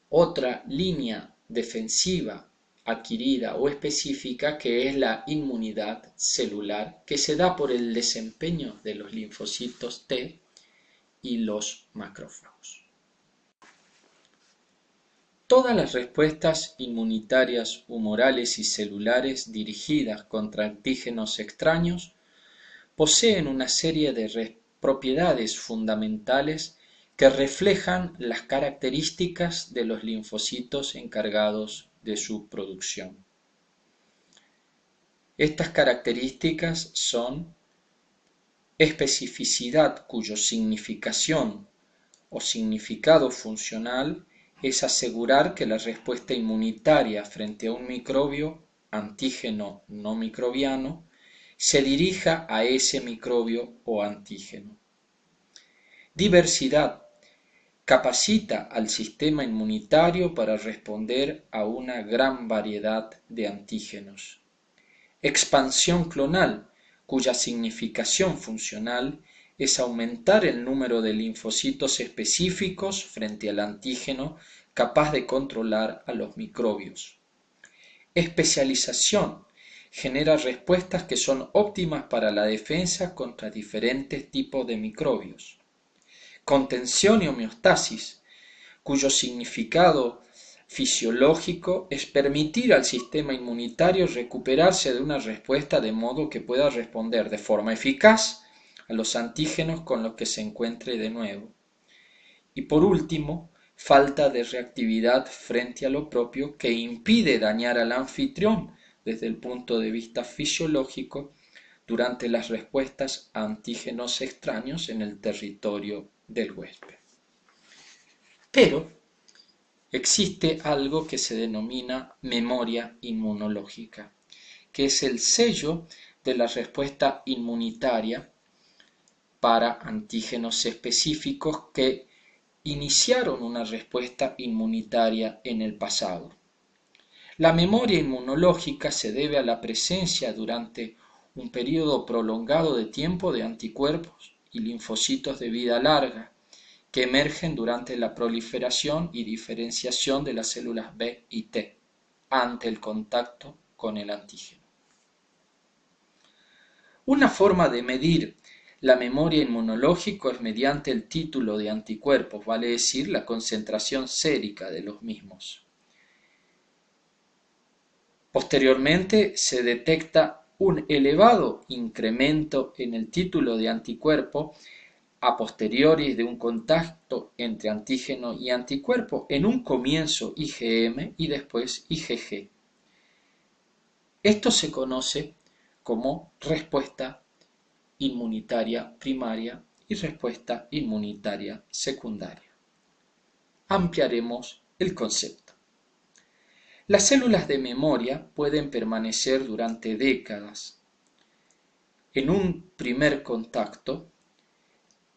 S1: otra línea defensiva adquirida o específica que es la inmunidad celular, que se da por el desempeño de los linfocitos T y los macrófagos. Todas las respuestas inmunitarias humorales y celulares dirigidas contra antígenos extraños poseen una serie de propiedades fundamentales que reflejan las características de los linfocitos encargados de su producción. Estas características son especificidad, cuya significación o significado funcional es asegurar que la respuesta inmunitaria frente a un microbio, antígeno no microbiano, se dirija a ese microbio o antígeno. Diversidad. Capacita al sistema inmunitario para responder a una gran variedad de antígenos. Expansión clonal, cuya significación funcional es aumentar el número de linfocitos específicos frente al antígeno capaz de controlar a los microbios. Especialización. Genera respuestas que son óptimas para la defensa contra diferentes tipos de microbios. Contención y homeostasis, cuyo significado fisiológico es permitir al sistema inmunitario recuperarse de una respuesta de modo que pueda responder de forma eficaz a los antígenos con los que se encuentre de nuevo. Y por último, falta de reactividad frente a lo propio que impide dañar al anfitrión desde el punto de vista fisiológico durante las respuestas a antígenos extraños en el territorio del huésped. Pero existe algo que se denomina memoria inmunológica, que es el sello de la respuesta inmunitaria para antígenos específicos que iniciaron una respuesta inmunitaria en el pasado. La memoria inmunológica se debe a la presencia durante un periodo prolongado de tiempo de anticuerpos y linfocitos de vida larga que emergen durante la proliferación y diferenciación de las células B y T ante el contacto con el antígeno. Una forma de medir la memoria inmunológica es mediante el título de anticuerpos, vale decir, la concentración sérica de los mismos. Posteriormente se detecta un elevado incremento en el título de anticuerpo a posteriori de un contacto entre antígeno y anticuerpo, en un comienzo IgM y después IgG. Esto se conoce como respuesta inmunitaria primaria y respuesta inmunitaria secundaria. Ampliaremos el concepto. Las células de memoria pueden permanecer durante décadas. En un primer contacto,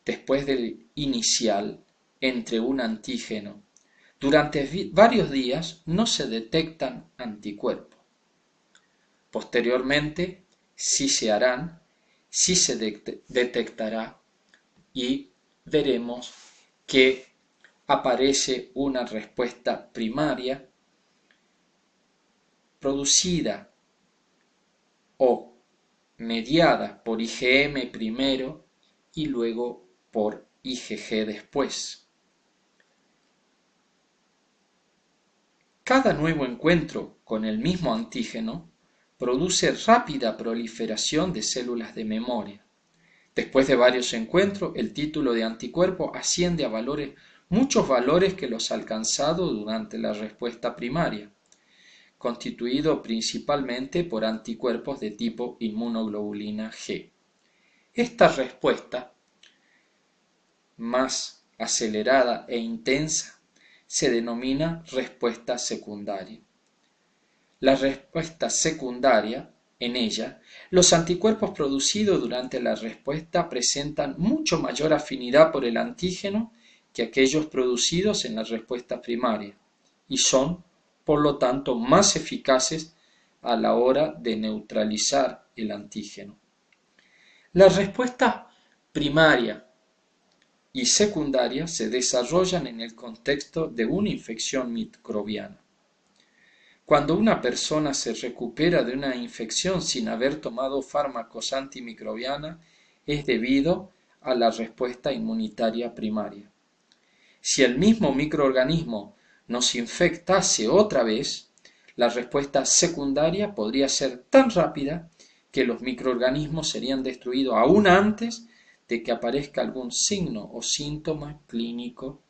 S1: después del inicial, entre un antígeno, durante varios días no se detectan anticuerpos. Posteriormente, sí se harán, sí se detectará y veremos que aparece una respuesta primaria producida o mediada por IgM primero y luego por IgG después. Cada nuevo encuentro con el mismo antígeno produce rápida proliferación de células de memoria. Después de varios encuentros, el título de anticuerpo asciende a muchos valores que los alcanzados durante la respuesta primaria, constituido principalmente por anticuerpos de tipo inmunoglobulina G. Esta respuesta, más acelerada e intensa, se denomina respuesta secundaria. La respuesta secundaria, en ella, los anticuerpos producidos durante la respuesta presentan mucho mayor afinidad por el antígeno que aquellos producidos en la respuesta primaria y son, por lo tanto, más eficaces a la hora de neutralizar el antígeno. La respuesta primaria y secundaria se desarrollan en el contexto de una infección microbiana. Cuando una persona se recupera de una infección sin haber tomado fármacos antimicrobianos, es debido a la respuesta inmunitaria primaria. Si el mismo microorganismo nos infectase otra vez, la respuesta secundaria podría ser tan rápida que los microorganismos serían destruidos aún antes de que aparezca algún signo o síntoma clínico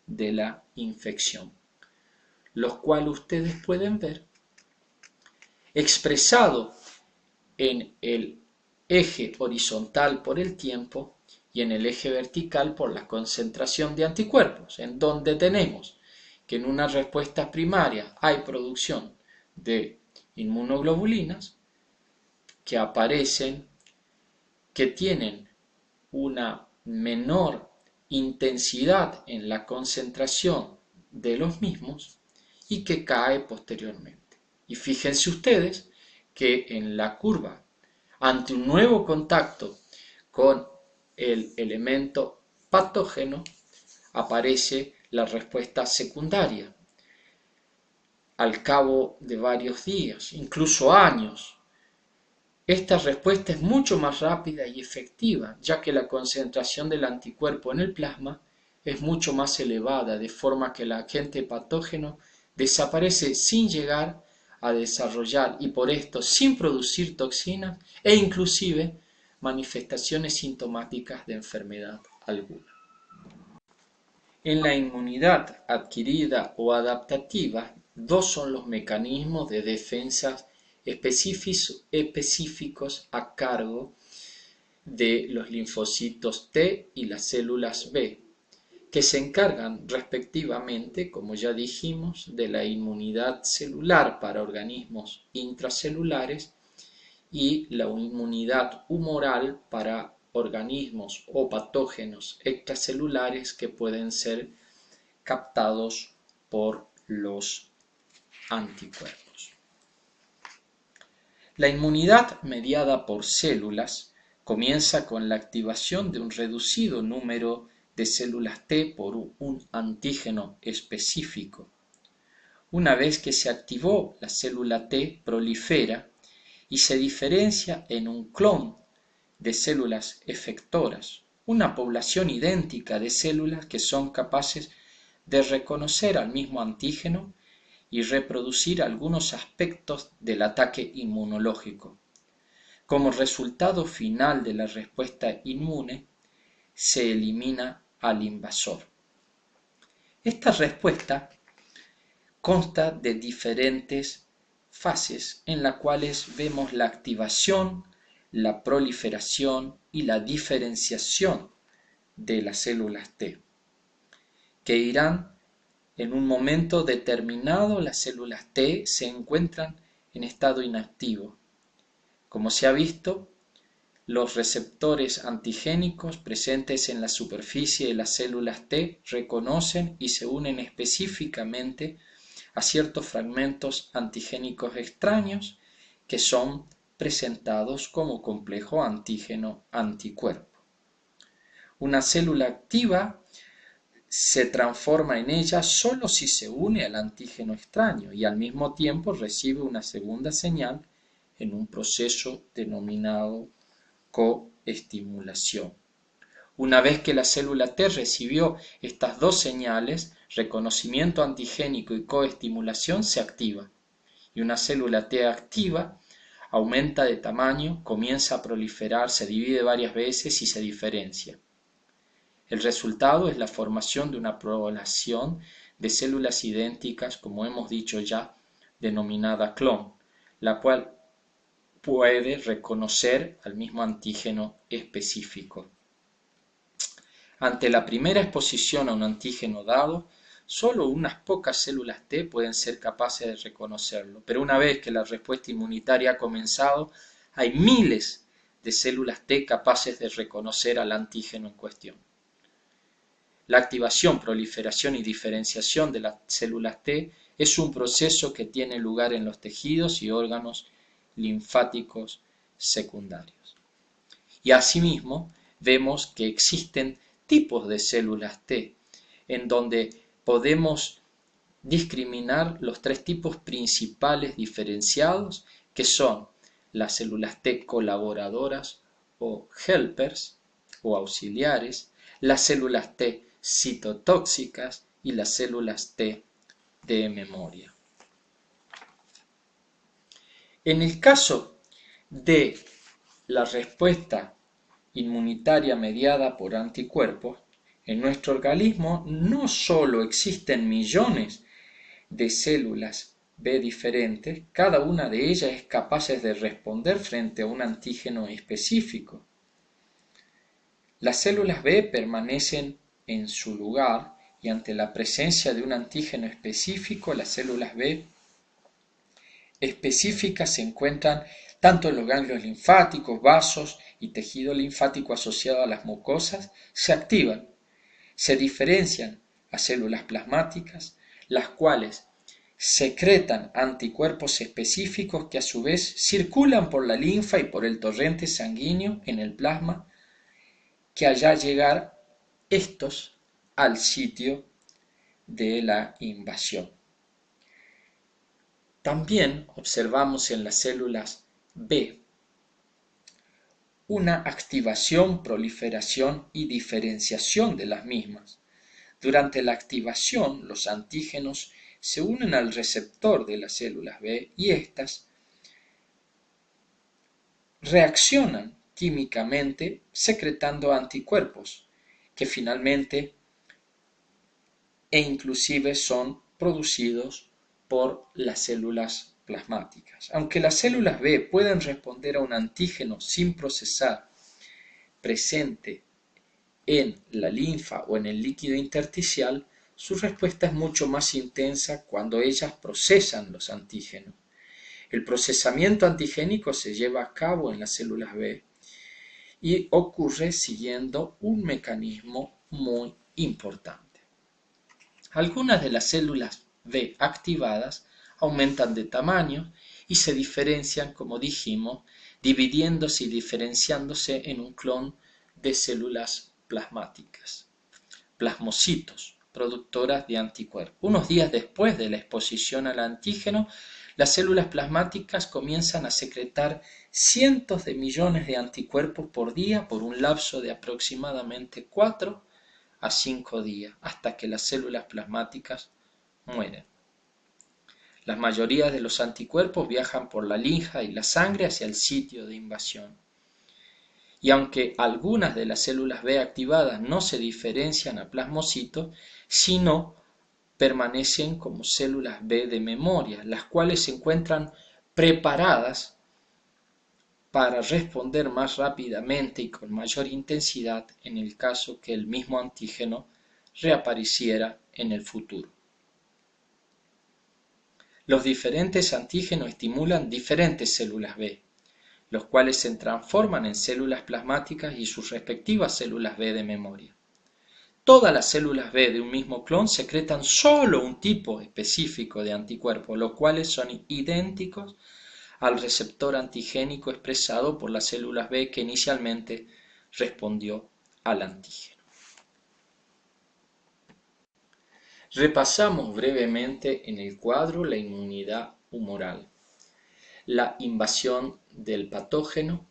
S1: de la infección, los cuales ustedes pueden ver expresado en el eje horizontal por el tiempo y en el eje vertical por la concentración de anticuerpos, en donde tenemos que en una respuesta primaria hay producción de inmunoglobulinas que aparecen, que tienen una menor intensidad en la concentración de los mismos y que cae posteriormente. Y fíjense ustedes que en la curva, ante un nuevo contacto con el elemento patógeno, aparece la respuesta secundaria. Al cabo de varios días, incluso años, esta respuesta es mucho más rápida y efectiva, ya que la concentración del anticuerpo en el plasma es mucho más elevada, de forma que el agente patógeno desaparece sin llegar a desarrollar y por esto sin producir toxinas e inclusive manifestaciones sintomáticas de enfermedad alguna. En la inmunidad adquirida o adaptativa, dos son los mecanismos de defensa específicos a cargo de los linfocitos T y las células B, que se encargan respectivamente, como ya dijimos, de la inmunidad celular para organismos intracelulares y la inmunidad humoral para organismos o patógenos extracelulares que pueden ser captados por los anticuerpos. La inmunidad mediada por células comienza con la activación de un reducido número de células T por un antígeno específico. Una vez que se activó, la célula T prolifera y se diferencia en un clon de células efectoras, una población idéntica de células que son capaces de reconocer al mismo antígeno y reproducir algunos aspectos del ataque inmunológico. Como resultado final de la respuesta inmune, se elimina al invasor. Esta respuesta consta de diferentes fases en las cuales vemos la activación, la proliferación y la diferenciación de las células T, que irán en un momento determinado. Las células T se encuentran en estado inactivo. Como se ha visto, los receptores antigénicos presentes en la superficie de las células T reconocen y se unen específicamente a ciertos fragmentos antigénicos extraños que son presentados como complejo antígeno-anticuerpo. Una célula activa se transforma en ella solo si se une al antígeno extraño y al mismo tiempo recibe una segunda señal en un proceso denominado coestimulación. Una vez que la célula T recibió estas dos señales, reconocimiento antigénico y coestimulación, se activa. Y una célula T activa aumenta de tamaño, comienza a proliferar, se divide varias veces y se diferencia. El resultado es la formación de una población de células idénticas, como hemos dicho ya, denominada clon, la cual puede reconocer al mismo antígeno específico. Ante la primera exposición a un antígeno dado, solo unas pocas células T pueden ser capaces de reconocerlo, pero una vez que la respuesta inmunitaria ha comenzado, hay miles de células T capaces de reconocer al antígeno en cuestión. La activación, proliferación y diferenciación de las células T es un proceso que tiene lugar en los tejidos y órganos linfáticos secundarios. Y asimismo, vemos que existen tipos de células T, en donde podemos discriminar los tres tipos principales diferenciados, que son las células T colaboradoras o helpers o auxiliares, las células T citotóxicas y las células T de memoria. En el caso de la respuesta inmunitaria mediada por anticuerpos, en nuestro organismo no solo existen millones de células B diferentes, cada una de ellas es capaz de responder frente a un antígeno específico. Las células B permanecen en su lugar y ante la presencia de un antígeno específico, las células B específicas se encuentran tanto en los ganglios linfáticos, vasos y tejido linfático asociado a las mucosas, se activan, se diferencian a células plasmáticas, las cuales secretan anticuerpos específicos que a su vez circulan por la linfa y por el torrente sanguíneo en el plasma, que allá llegar estos al sitio de la invasión. También observamos en las células B una activación, proliferación y diferenciación de las mismas. Durante la activación, los antígenos se unen al receptor de las células B y éstas reaccionan químicamente secretando anticuerpos que finalmente e inclusive son producidos por las células plasmáticas. Aunque las células B pueden responder a un antígeno sin procesar presente en la linfa o en el líquido intersticial, su respuesta es mucho más intensa cuando ellas procesan los antígenos. El procesamiento antigénico se lleva a cabo en las células B y ocurre siguiendo un mecanismo muy importante. Algunas de las células B activadas aumentan de tamaño y se diferencian, como dijimos, dividiéndose y diferenciándose en un clon de células plasmáticas, plasmocitos, productoras de anticuerpos. Unos días después de la exposición al antígeno, las células plasmáticas comienzan a secretar cientos de millones de anticuerpos por día por un lapso de aproximadamente 4 a 5 días, hasta que las células plasmáticas mueren. La mayoría de los anticuerpos viajan por la linfa y la sangre hacia el sitio de invasión. Y aunque algunas de las células B activadas no se diferencian a plasmocitos, sino permanecen como células B de memoria, las cuales se encuentran preparadas para responder más rápidamente y con mayor intensidad en el caso que el mismo antígeno reapareciera en el futuro. Los diferentes antígenos estimulan diferentes células B, los cuales se transforman en células plasmáticas y sus respectivas células B de memoria. Todas las células B de un mismo clon secretan solo un tipo específico de anticuerpos, los cuales son idénticos al receptor antigénico expresado por las células B que inicialmente respondió al antígeno. Repasamos brevemente en el cuadro la inmunidad humoral. La invasión del patógeno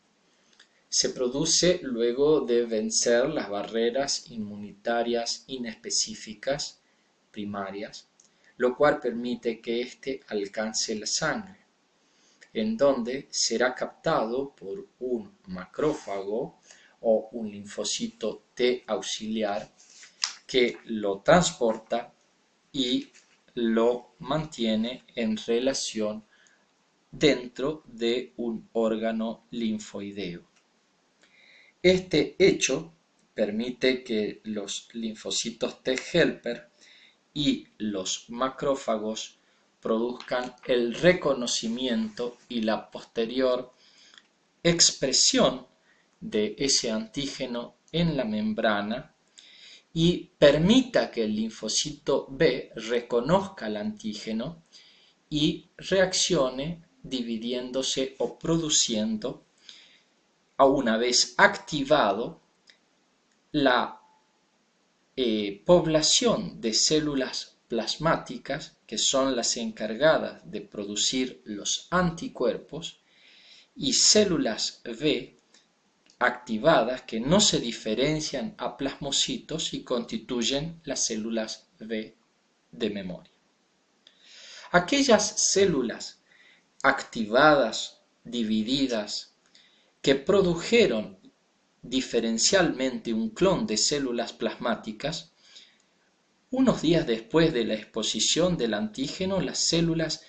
S1: se produce luego de vencer las barreras inmunitarias inespecíficas primarias, lo cual permite que éste alcance la sangre, en donde será captado por un macrófago o un linfocito T auxiliar que lo transporta y lo mantiene en relación dentro de un órgano linfoideo. Este hecho permite que los linfocitos T helper y los macrófagos produzcan el reconocimiento y la posterior expresión de ese antígeno en la membrana y permita que el linfocito B reconozca el antígeno y reaccione dividiéndose o produciendo, a una vez activado, la población de células plasmáticas, que son las encargadas de producir los anticuerpos, y células B activadas que no se diferencian a plasmocitos y constituyen las células B de memoria. Aquellas células activadas, divididas, que produjeron diferencialmente un clon de células plasmáticas, unos días después de la exposición del antígeno, las células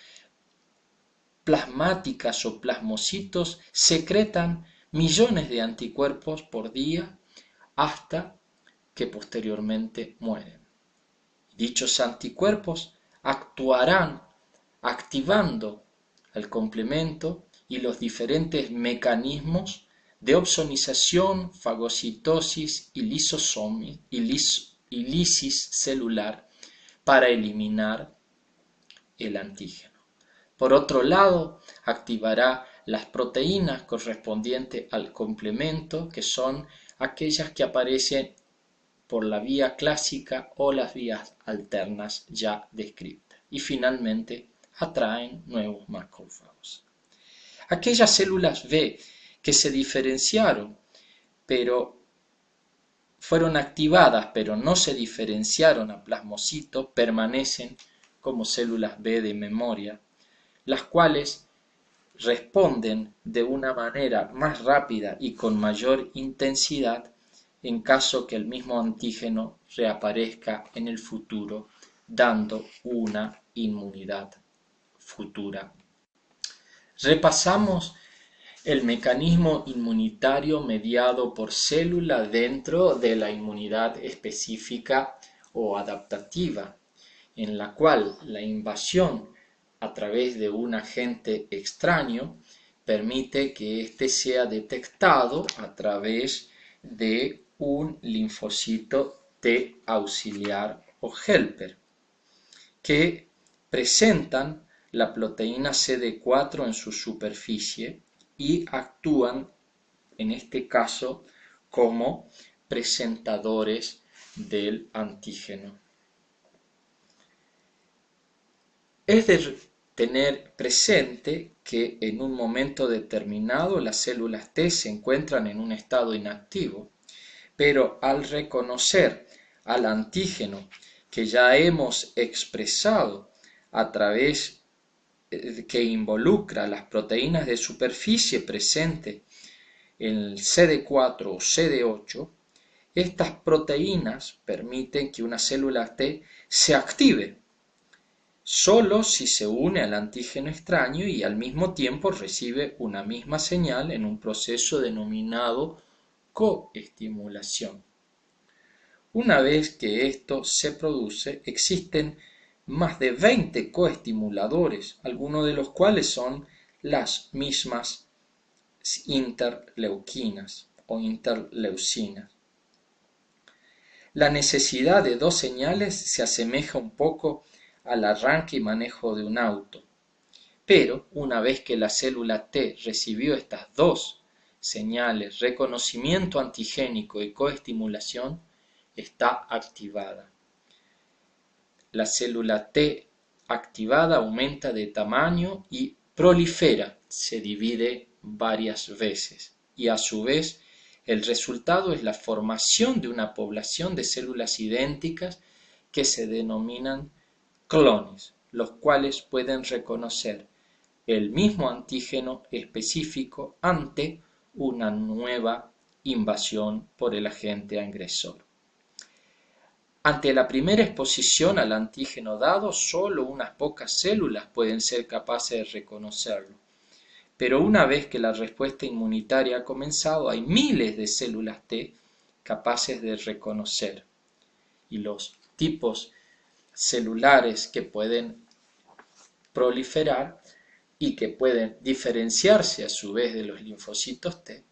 S1: plasmáticas o plasmocitos secretan millones de anticuerpos por día hasta que posteriormente mueren. Dichos anticuerpos actuarán activando el complemento y los diferentes mecanismos de opsonización, fagocitosis y lisis celular para eliminar el antígeno. Por otro lado, activará las proteínas correspondientes al complemento, que son aquellas que aparecen por la vía clásica o las vías alternas ya descritas. Y finalmente, atraen nuevos macrófagos. Aquellas células B que se diferenciaron, pero fueron activadas, pero no se diferenciaron a plasmocitos, permanecen como células B de memoria, las cuales responden de una manera más rápida y con mayor intensidad en caso que el mismo antígeno reaparezca en el futuro, dando una inmunidad futura. Repasamos el mecanismo inmunitario mediado por célula dentro de la inmunidad específica o adaptativa, en la cual la invasión a través de un agente extraño permite que éste sea detectado a través de un linfocito T auxiliar o helper, que presentan la proteína CD4 en su superficie y actúan, en este caso, como presentadores del antígeno. Es de tener presente que en un momento determinado las células T se encuentran en un estado inactivo, pero al reconocer al antígeno que ya hemos expresado a través que involucra las proteínas de superficie presentes en el CD4 o CD8, estas proteínas permiten que una célula T se active solo si se une al antígeno extraño y al mismo tiempo recibe una misma señal en un proceso denominado coestimulación. Una vez que esto se produce, existen más de 20 coestimuladores, algunos de los cuales son las mismas interleuquinas o interleucinas. La necesidad de dos señales se asemeja un poco al arranque y manejo de un auto, pero una vez que la célula T recibió estas dos señales, reconocimiento antigénico y coestimulación, está activada. La célula T activada aumenta de tamaño y prolifera, se divide varias veces y a su vez el resultado es la formación de una población de células idénticas que se denominan clones, los cuales pueden reconocer el mismo antígeno específico ante una nueva invasión por el agente agresor. Ante la primera exposición al antígeno dado, solo unas pocas células pueden ser capaces de reconocerlo. Pero una vez que la respuesta inmunitaria ha comenzado, hay miles de células T capaces de reconocer. Y los tipos celulares que pueden proliferar y que pueden diferenciarse a su vez de los linfocitos T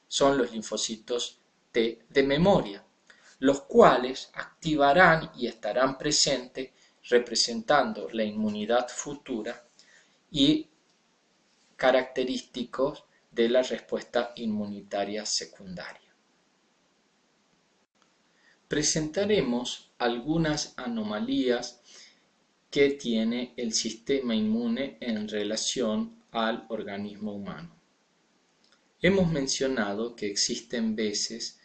S1: son los linfocitos T de memoria, los cuales activarán y estarán presentes representando la inmunidad futura y característicos de la respuesta inmunitaria secundaria. Presentaremos algunas anomalías que tiene el sistema inmune en relación al organismo humano. Hemos mencionado que existen veces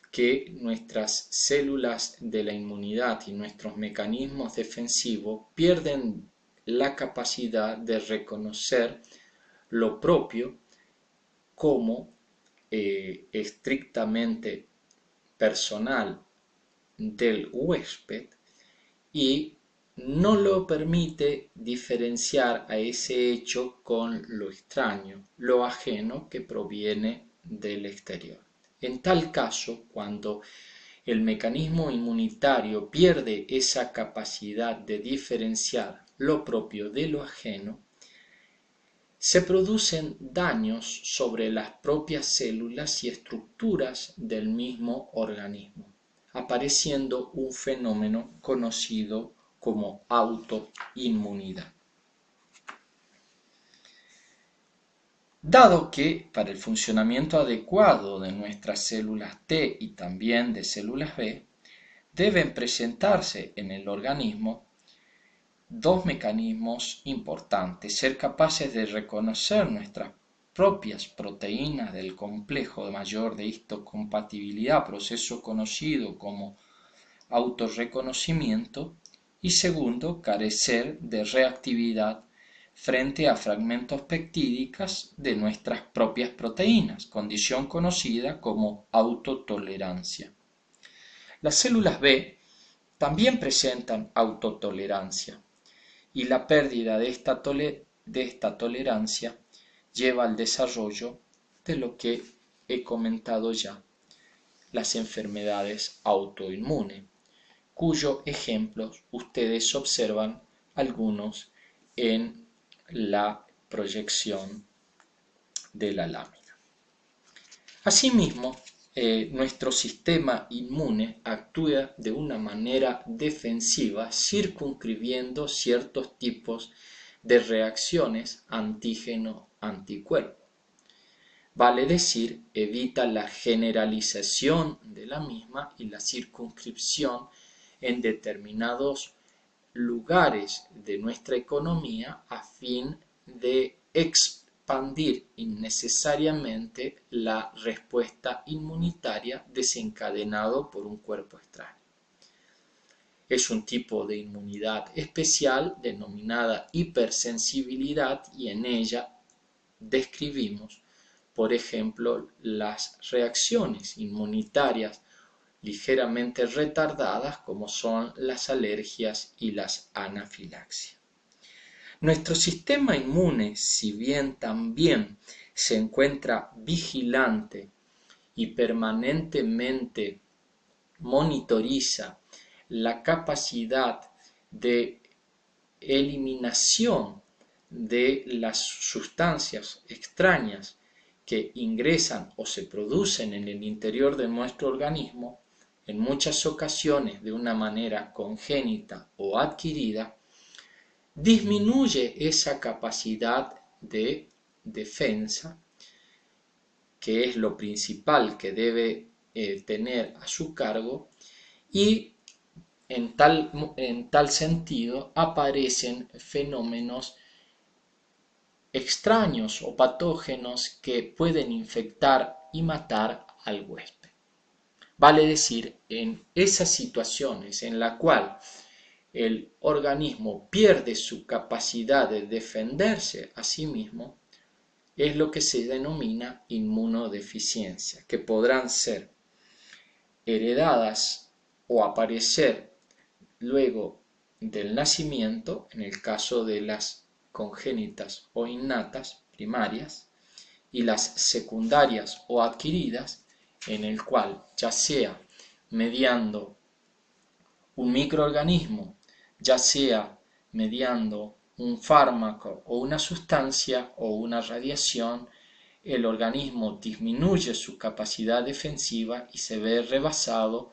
S1: que nuestras células de la inmunidad y nuestros mecanismos defensivos pierden la capacidad de reconocer lo propio como estrictamente personal del huésped y no lo permite diferenciar a ese hecho con lo extraño, lo ajeno que proviene del exterior. En tal caso, cuando el mecanismo inmunitario pierde esa capacidad de diferenciar lo propio de lo ajeno, se producen daños sobre las propias células y estructuras del mismo organismo, apareciendo un fenómeno conocido como autoinmunidad. Dado que para el funcionamiento adecuado de nuestras células T y también de células B, deben presentarse en el organismo dos mecanismos importantes: ser capaces de reconocer nuestras propias proteínas del complejo mayor de histocompatibilidad, proceso conocido como autorreconocimiento, y segundo, carecer de reactividad frente a fragmentos peptídicos de nuestras propias proteínas, condición conocida como autotolerancia. Las células B también presentan autotolerancia y la pérdida de esta tolerancia lleva al desarrollo de lo que he comentado ya, las enfermedades autoinmunes, cuyos ejemplos ustedes observan algunos en la proyección de la lámina. Asimismo, nuestro sistema inmune actúa de una manera defensiva, circunscribiendo ciertos tipos de reacciones antígeno-anticuerpo. Vale decir, evita la generalización de la misma y la circunscripción en determinados lugares de nuestra economía a fin de expandir innecesariamente la respuesta inmunitaria desencadenado por un cuerpo extraño. Es un tipo de inmunidad especial denominada hipersensibilidad y en ella describimos, por ejemplo, las reacciones inmunitarias ligeramente retardadas como son las alergias y las anafilaxias. Nuestro sistema inmune, si bien también se encuentra vigilante y permanentemente monitoriza la capacidad de eliminación de las sustancias extrañas que ingresan o se producen en el interior de nuestro organismo, en muchas ocasiones de una manera congénita o adquirida, disminuye esa capacidad de defensa, que es lo principal que debe tener a su cargo, y en tal sentido aparecen fenómenos extraños o patógenos que pueden infectar y matar al huésped. Vale decir, en esas situaciones en la cual el organismo pierde su capacidad de defenderse a sí mismo, es lo que se denomina inmunodeficiencia, que podrán ser heredadas o aparecer luego del nacimiento, en el caso de las congénitas o innatas primarias, y las secundarias o adquiridas, en el cual ya sea mediando un microorganismo, ya sea mediando un fármaco o una sustancia o una radiación, el organismo disminuye su capacidad defensiva y se ve rebasado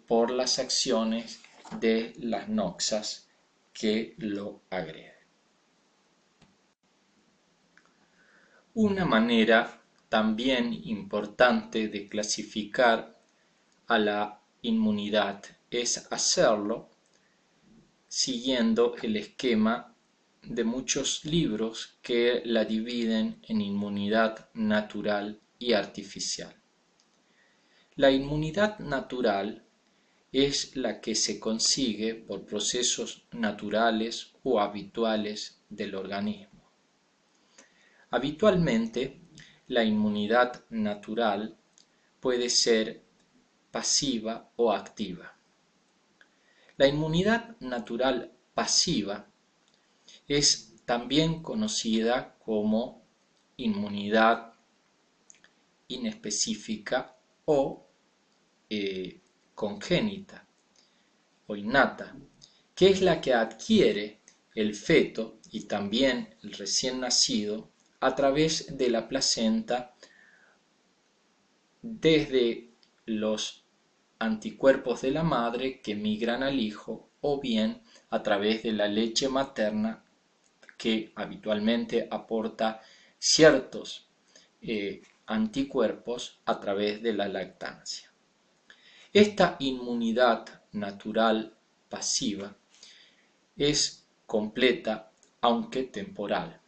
S1: por las acciones de las noxas que lo agreden. Una manera también importante de clasificar a la inmunidad es hacerlo siguiendo el esquema de muchos libros que la dividen en inmunidad natural y artificial. La inmunidad natural es la que se consigue por procesos naturales o habituales del organismo. Habitualmente, la inmunidad natural puede ser pasiva o activa. La inmunidad natural pasiva es también conocida como inmunidad inespecífica o congénita o innata, que es la que adquiere el feto y también el recién nacido a través de la placenta desde los anticuerpos de la madre que migran al hijo o bien a través de la leche materna que habitualmente aporta ciertos anticuerpos a través de la lactancia. Esta inmunidad natural pasiva es completa aunque temporal.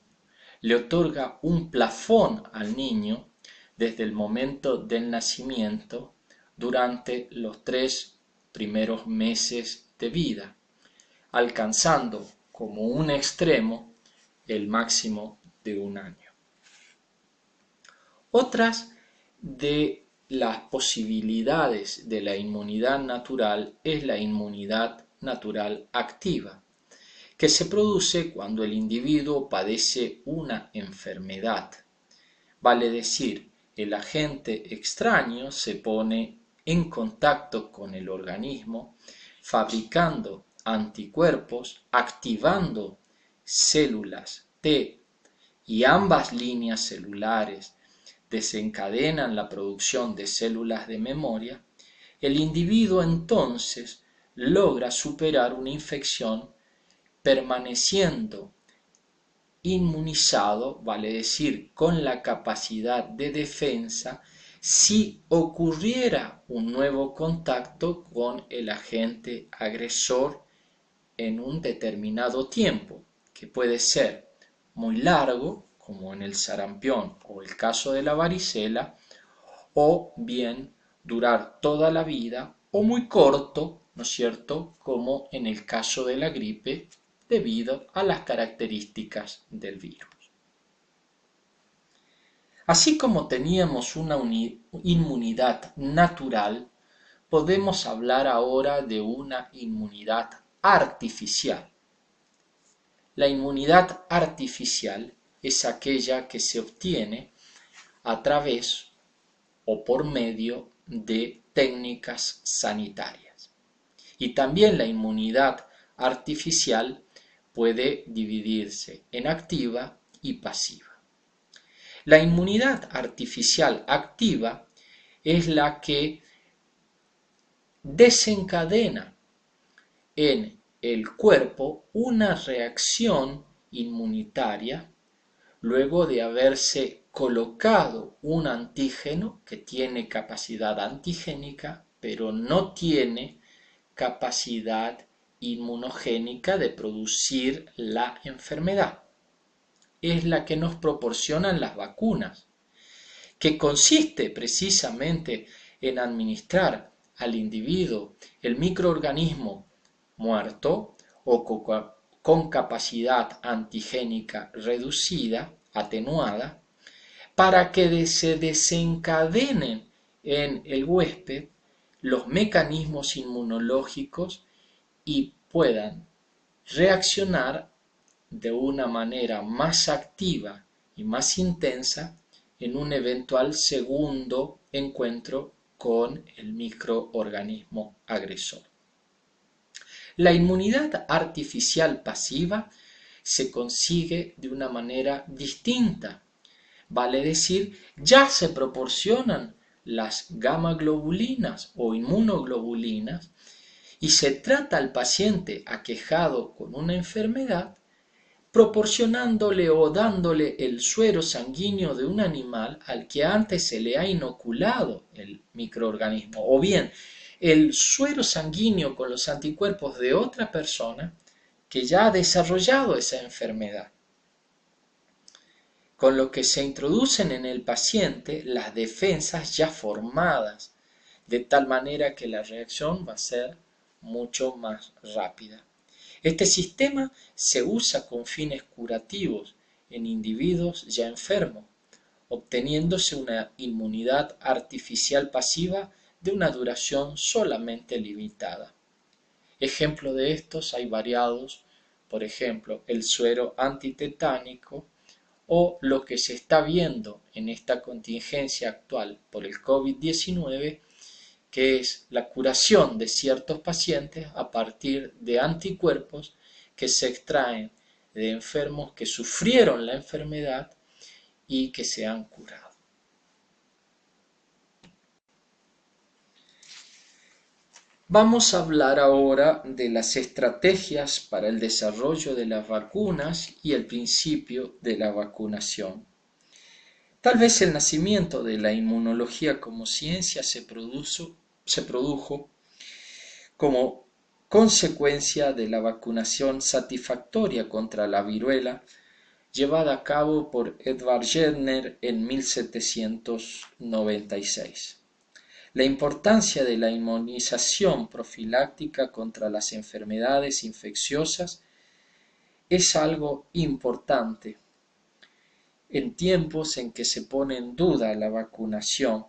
S1: Le otorga un plafón al niño desde el momento del nacimiento durante los 3 primeros meses de vida, alcanzando como un extremo el máximo de 1 año. Otras de las posibilidades de la inmunidad natural es la inmunidad natural activa, que se produce cuando el individuo padece una enfermedad. Vale decir, el agente extraño se pone en contacto con el organismo, fabricando anticuerpos, activando células T, y ambas líneas celulares desencadenan la producción de células de memoria. El individuo entonces logra superar una infección permaneciendo inmunizado, vale decir, con la capacidad de defensa, si ocurriera un nuevo contacto con el agente agresor en un determinado tiempo, que puede ser muy largo, como en el sarampión o el caso de la varicela, o bien durar toda la vida, o muy corto, ¿no es cierto?, como en el caso de la gripe, debido a las características del virus. Así como teníamos una inmunidad natural, podemos hablar ahora de una inmunidad artificial. La inmunidad artificial es aquella que se obtiene a través o por medio de técnicas sanitarias. Y también la inmunidad artificial puede dividirse en activa y pasiva. La inmunidad artificial activa es la que desencadena en el cuerpo una reacción inmunitaria luego de haberse colocado un antígeno que tiene capacidad antigénica, pero no tiene capacidad inmunogénica de producir la enfermedad. Es la que nos proporcionan las vacunas, que consiste precisamente en administrar al individuo el microorganismo muerto o con capacidad antigénica reducida, atenuada, para que se desencadenen en el huésped los mecanismos inmunológicos y puedan reaccionar de una manera más activa y más intensa en un eventual segundo encuentro con el microorganismo agresor. La inmunidad artificial pasiva se consigue de una manera distinta. Vale decir, ya se proporcionan las gamma globulinas o inmunoglobulinas y se trata al paciente aquejado con una enfermedad proporcionándole o dándole el suero sanguíneo de un animal al que antes se le ha inoculado el microorganismo, o bien el suero sanguíneo con los anticuerpos de otra persona que ya ha desarrollado esa enfermedad, con lo que se introducen en el paciente las defensas ya formadas, de tal manera que la reacción va a ser mucho más rápida. Este sistema se usa con fines curativos en individuos ya enfermos, obteniéndose una inmunidad artificial pasiva de una duración solamente limitada. Ejemplo de estos hay variados, por ejemplo, el suero antitetánico o lo que se está viendo en esta contingencia actual por el COVID-19, que es la curación de ciertos pacientes a partir de anticuerpos que se extraen de enfermos que sufrieron la enfermedad y que se han curado. Vamos a hablar ahora de las estrategias para el desarrollo de las vacunas y el principio de la vacunación. Tal vez el nacimiento de la inmunología como ciencia se produjo como consecuencia de la vacunación satisfactoria contra la viruela llevada a cabo por Edward Jenner en 1796. La importancia de la inmunización profiláctica contra las enfermedades infecciosas es algo importante en tiempos en que se pone en duda la vacunación,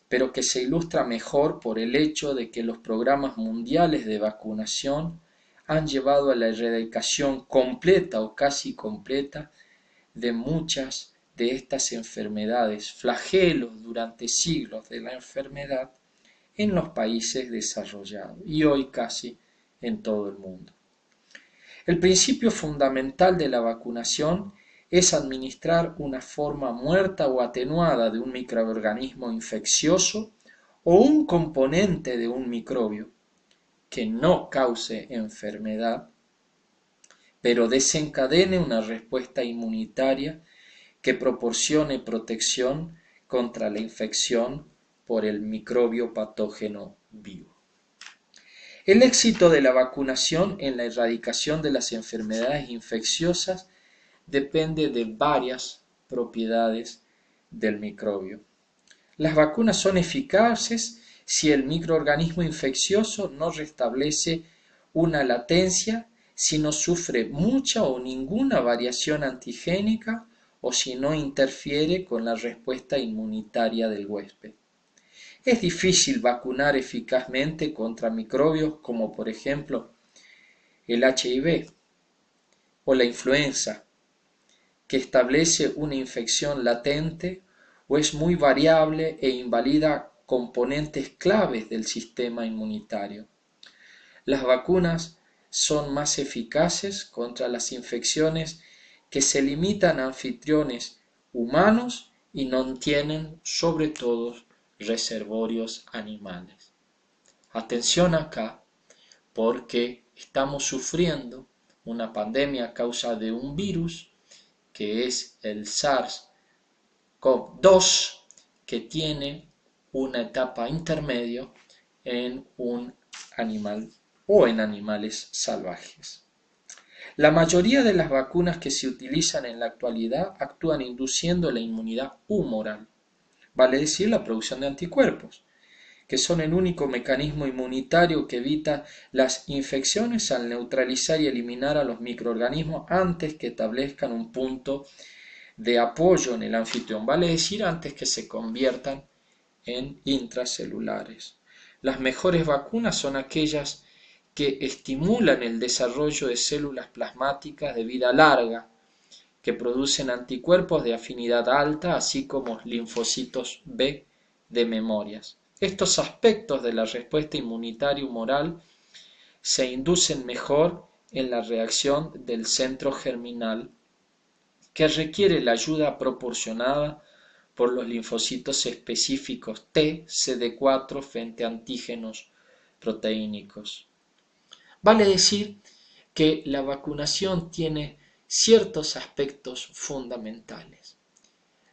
S1: pero que se ilustra mejor por el hecho de que los programas mundiales de vacunación han llevado a la erradicación completa o casi completa de muchas de estas enfermedades, flagelos durante siglos de la enfermedad en los países desarrollados y hoy casi en todo el mundo. El principio fundamental de la vacunación es administrar una forma muerta o atenuada de un microorganismo infeccioso o un componente de un microbio que no cause enfermedad, pero desencadene una respuesta inmunitaria que proporcione protección contra la infección por el microbio patógeno vivo. El éxito de la vacunación en la erradicación de las enfermedades infecciosas depende de varias propiedades del microbio. Las vacunas son eficaces si el microorganismo infeccioso no restablece una latencia, si no sufre mucha o ninguna variación antigénica o si no interfiere con la respuesta inmunitaria del huésped. es difícil vacunar eficazmente contra microbios como por ejemplo el HIV o la influenza, que establece una infección latente o es muy variable e invalida componentes claves del sistema inmunitario. Las vacunas son más eficaces contra las infecciones que se limitan a anfitriones humanos y no tienen, sobre todo, reservorios animales. Atención acá, porque estamos sufriendo una pandemia a causa de un virus que es el SARS-CoV-2, que tiene una etapa intermedia en un animal o en animales salvajes. La mayoría de las vacunas que se utilizan en la actualidad actúan induciendo la inmunidad humoral, vale decir la producción de anticuerpos, que son el único mecanismo inmunitario que evita las infecciones al neutralizar y eliminar a los microorganismos antes que establezcan un punto de apoyo en el anfitrión, vale decir antes que se conviertan en intracelulares. Las mejores vacunas son aquellas que estimulan el desarrollo de células plasmáticas de vida larga, que producen anticuerpos de afinidad alta, así como linfocitos B de memorias. Estos aspectos de la respuesta inmunitaria humoral se inducen mejor en la reacción del centro germinal, que requiere la ayuda proporcionada por los linfocitos específicos T, CD4 frente a antígenos proteínicos. Vale decir que la vacunación tiene ciertos aspectos fundamentales.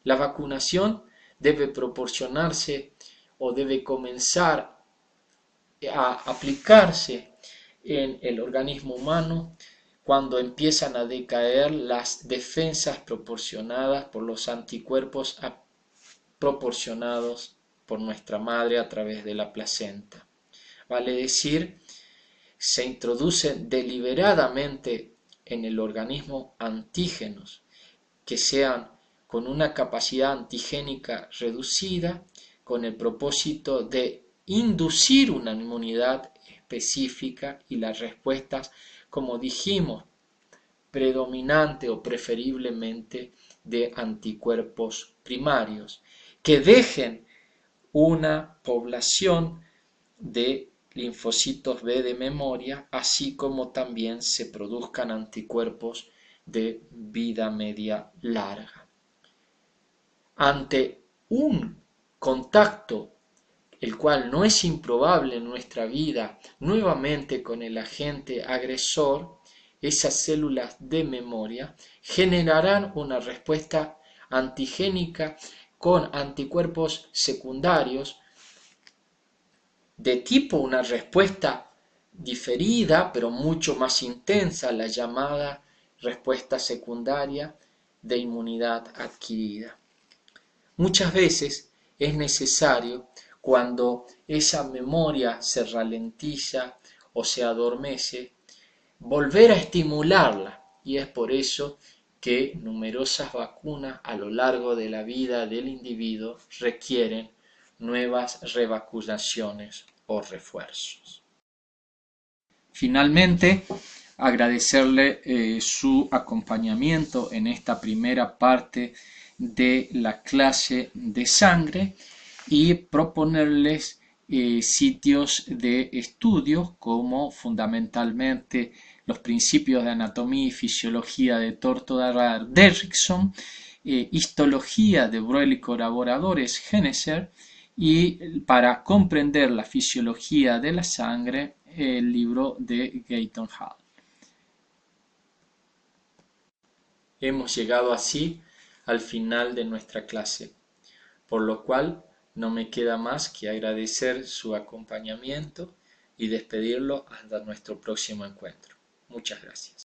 S1: La vacunación debe proporcionarse o debe comenzar a aplicarse en el organismo humano cuando empiezan a decaer las defensas proporcionadas por los anticuerpos proporcionados por nuestra madre a través de la placenta. Vale decir, se introducen deliberadamente en el organismo antígenos que sean con una capacidad antigénica reducida con el propósito de inducir una inmunidad específica y las respuestas, como dijimos, predominante o preferiblemente de anticuerpos primarios, que dejen una población de linfocitos B de memoria, así como también se produzcan anticuerpos de vida media larga. Ante un contacto, el cual no es improbable en nuestra vida, nuevamente con el agente agresor, esas células de memoria generarán una respuesta antigénica con anticuerpos secundarios de tipo una respuesta diferida, pero mucho más intensa, la llamada respuesta secundaria de inmunidad adquirida. Muchas veces es necesario, cuando esa memoria se ralentiza o se adormece, volver a estimularla, y es por eso que numerosas vacunas a lo largo de la vida del individuo requieren nuevas revacunaciones o refuerzos. Finalmente, agradecerle su acompañamiento en esta primera parte de la clase de sangre y proponerles sitios de estudio como fundamentalmente los principios de anatomía y fisiología de Tortodar Derrickson, histología de Breuil y colaboradores Geneser, y para comprender la fisiología de la sangre, el libro de Gayton Hall. Hemos llegado así al final de nuestra clase, por lo cual no me queda más que agradecer su acompañamiento y despedirlo hasta nuestro próximo encuentro. Muchas gracias.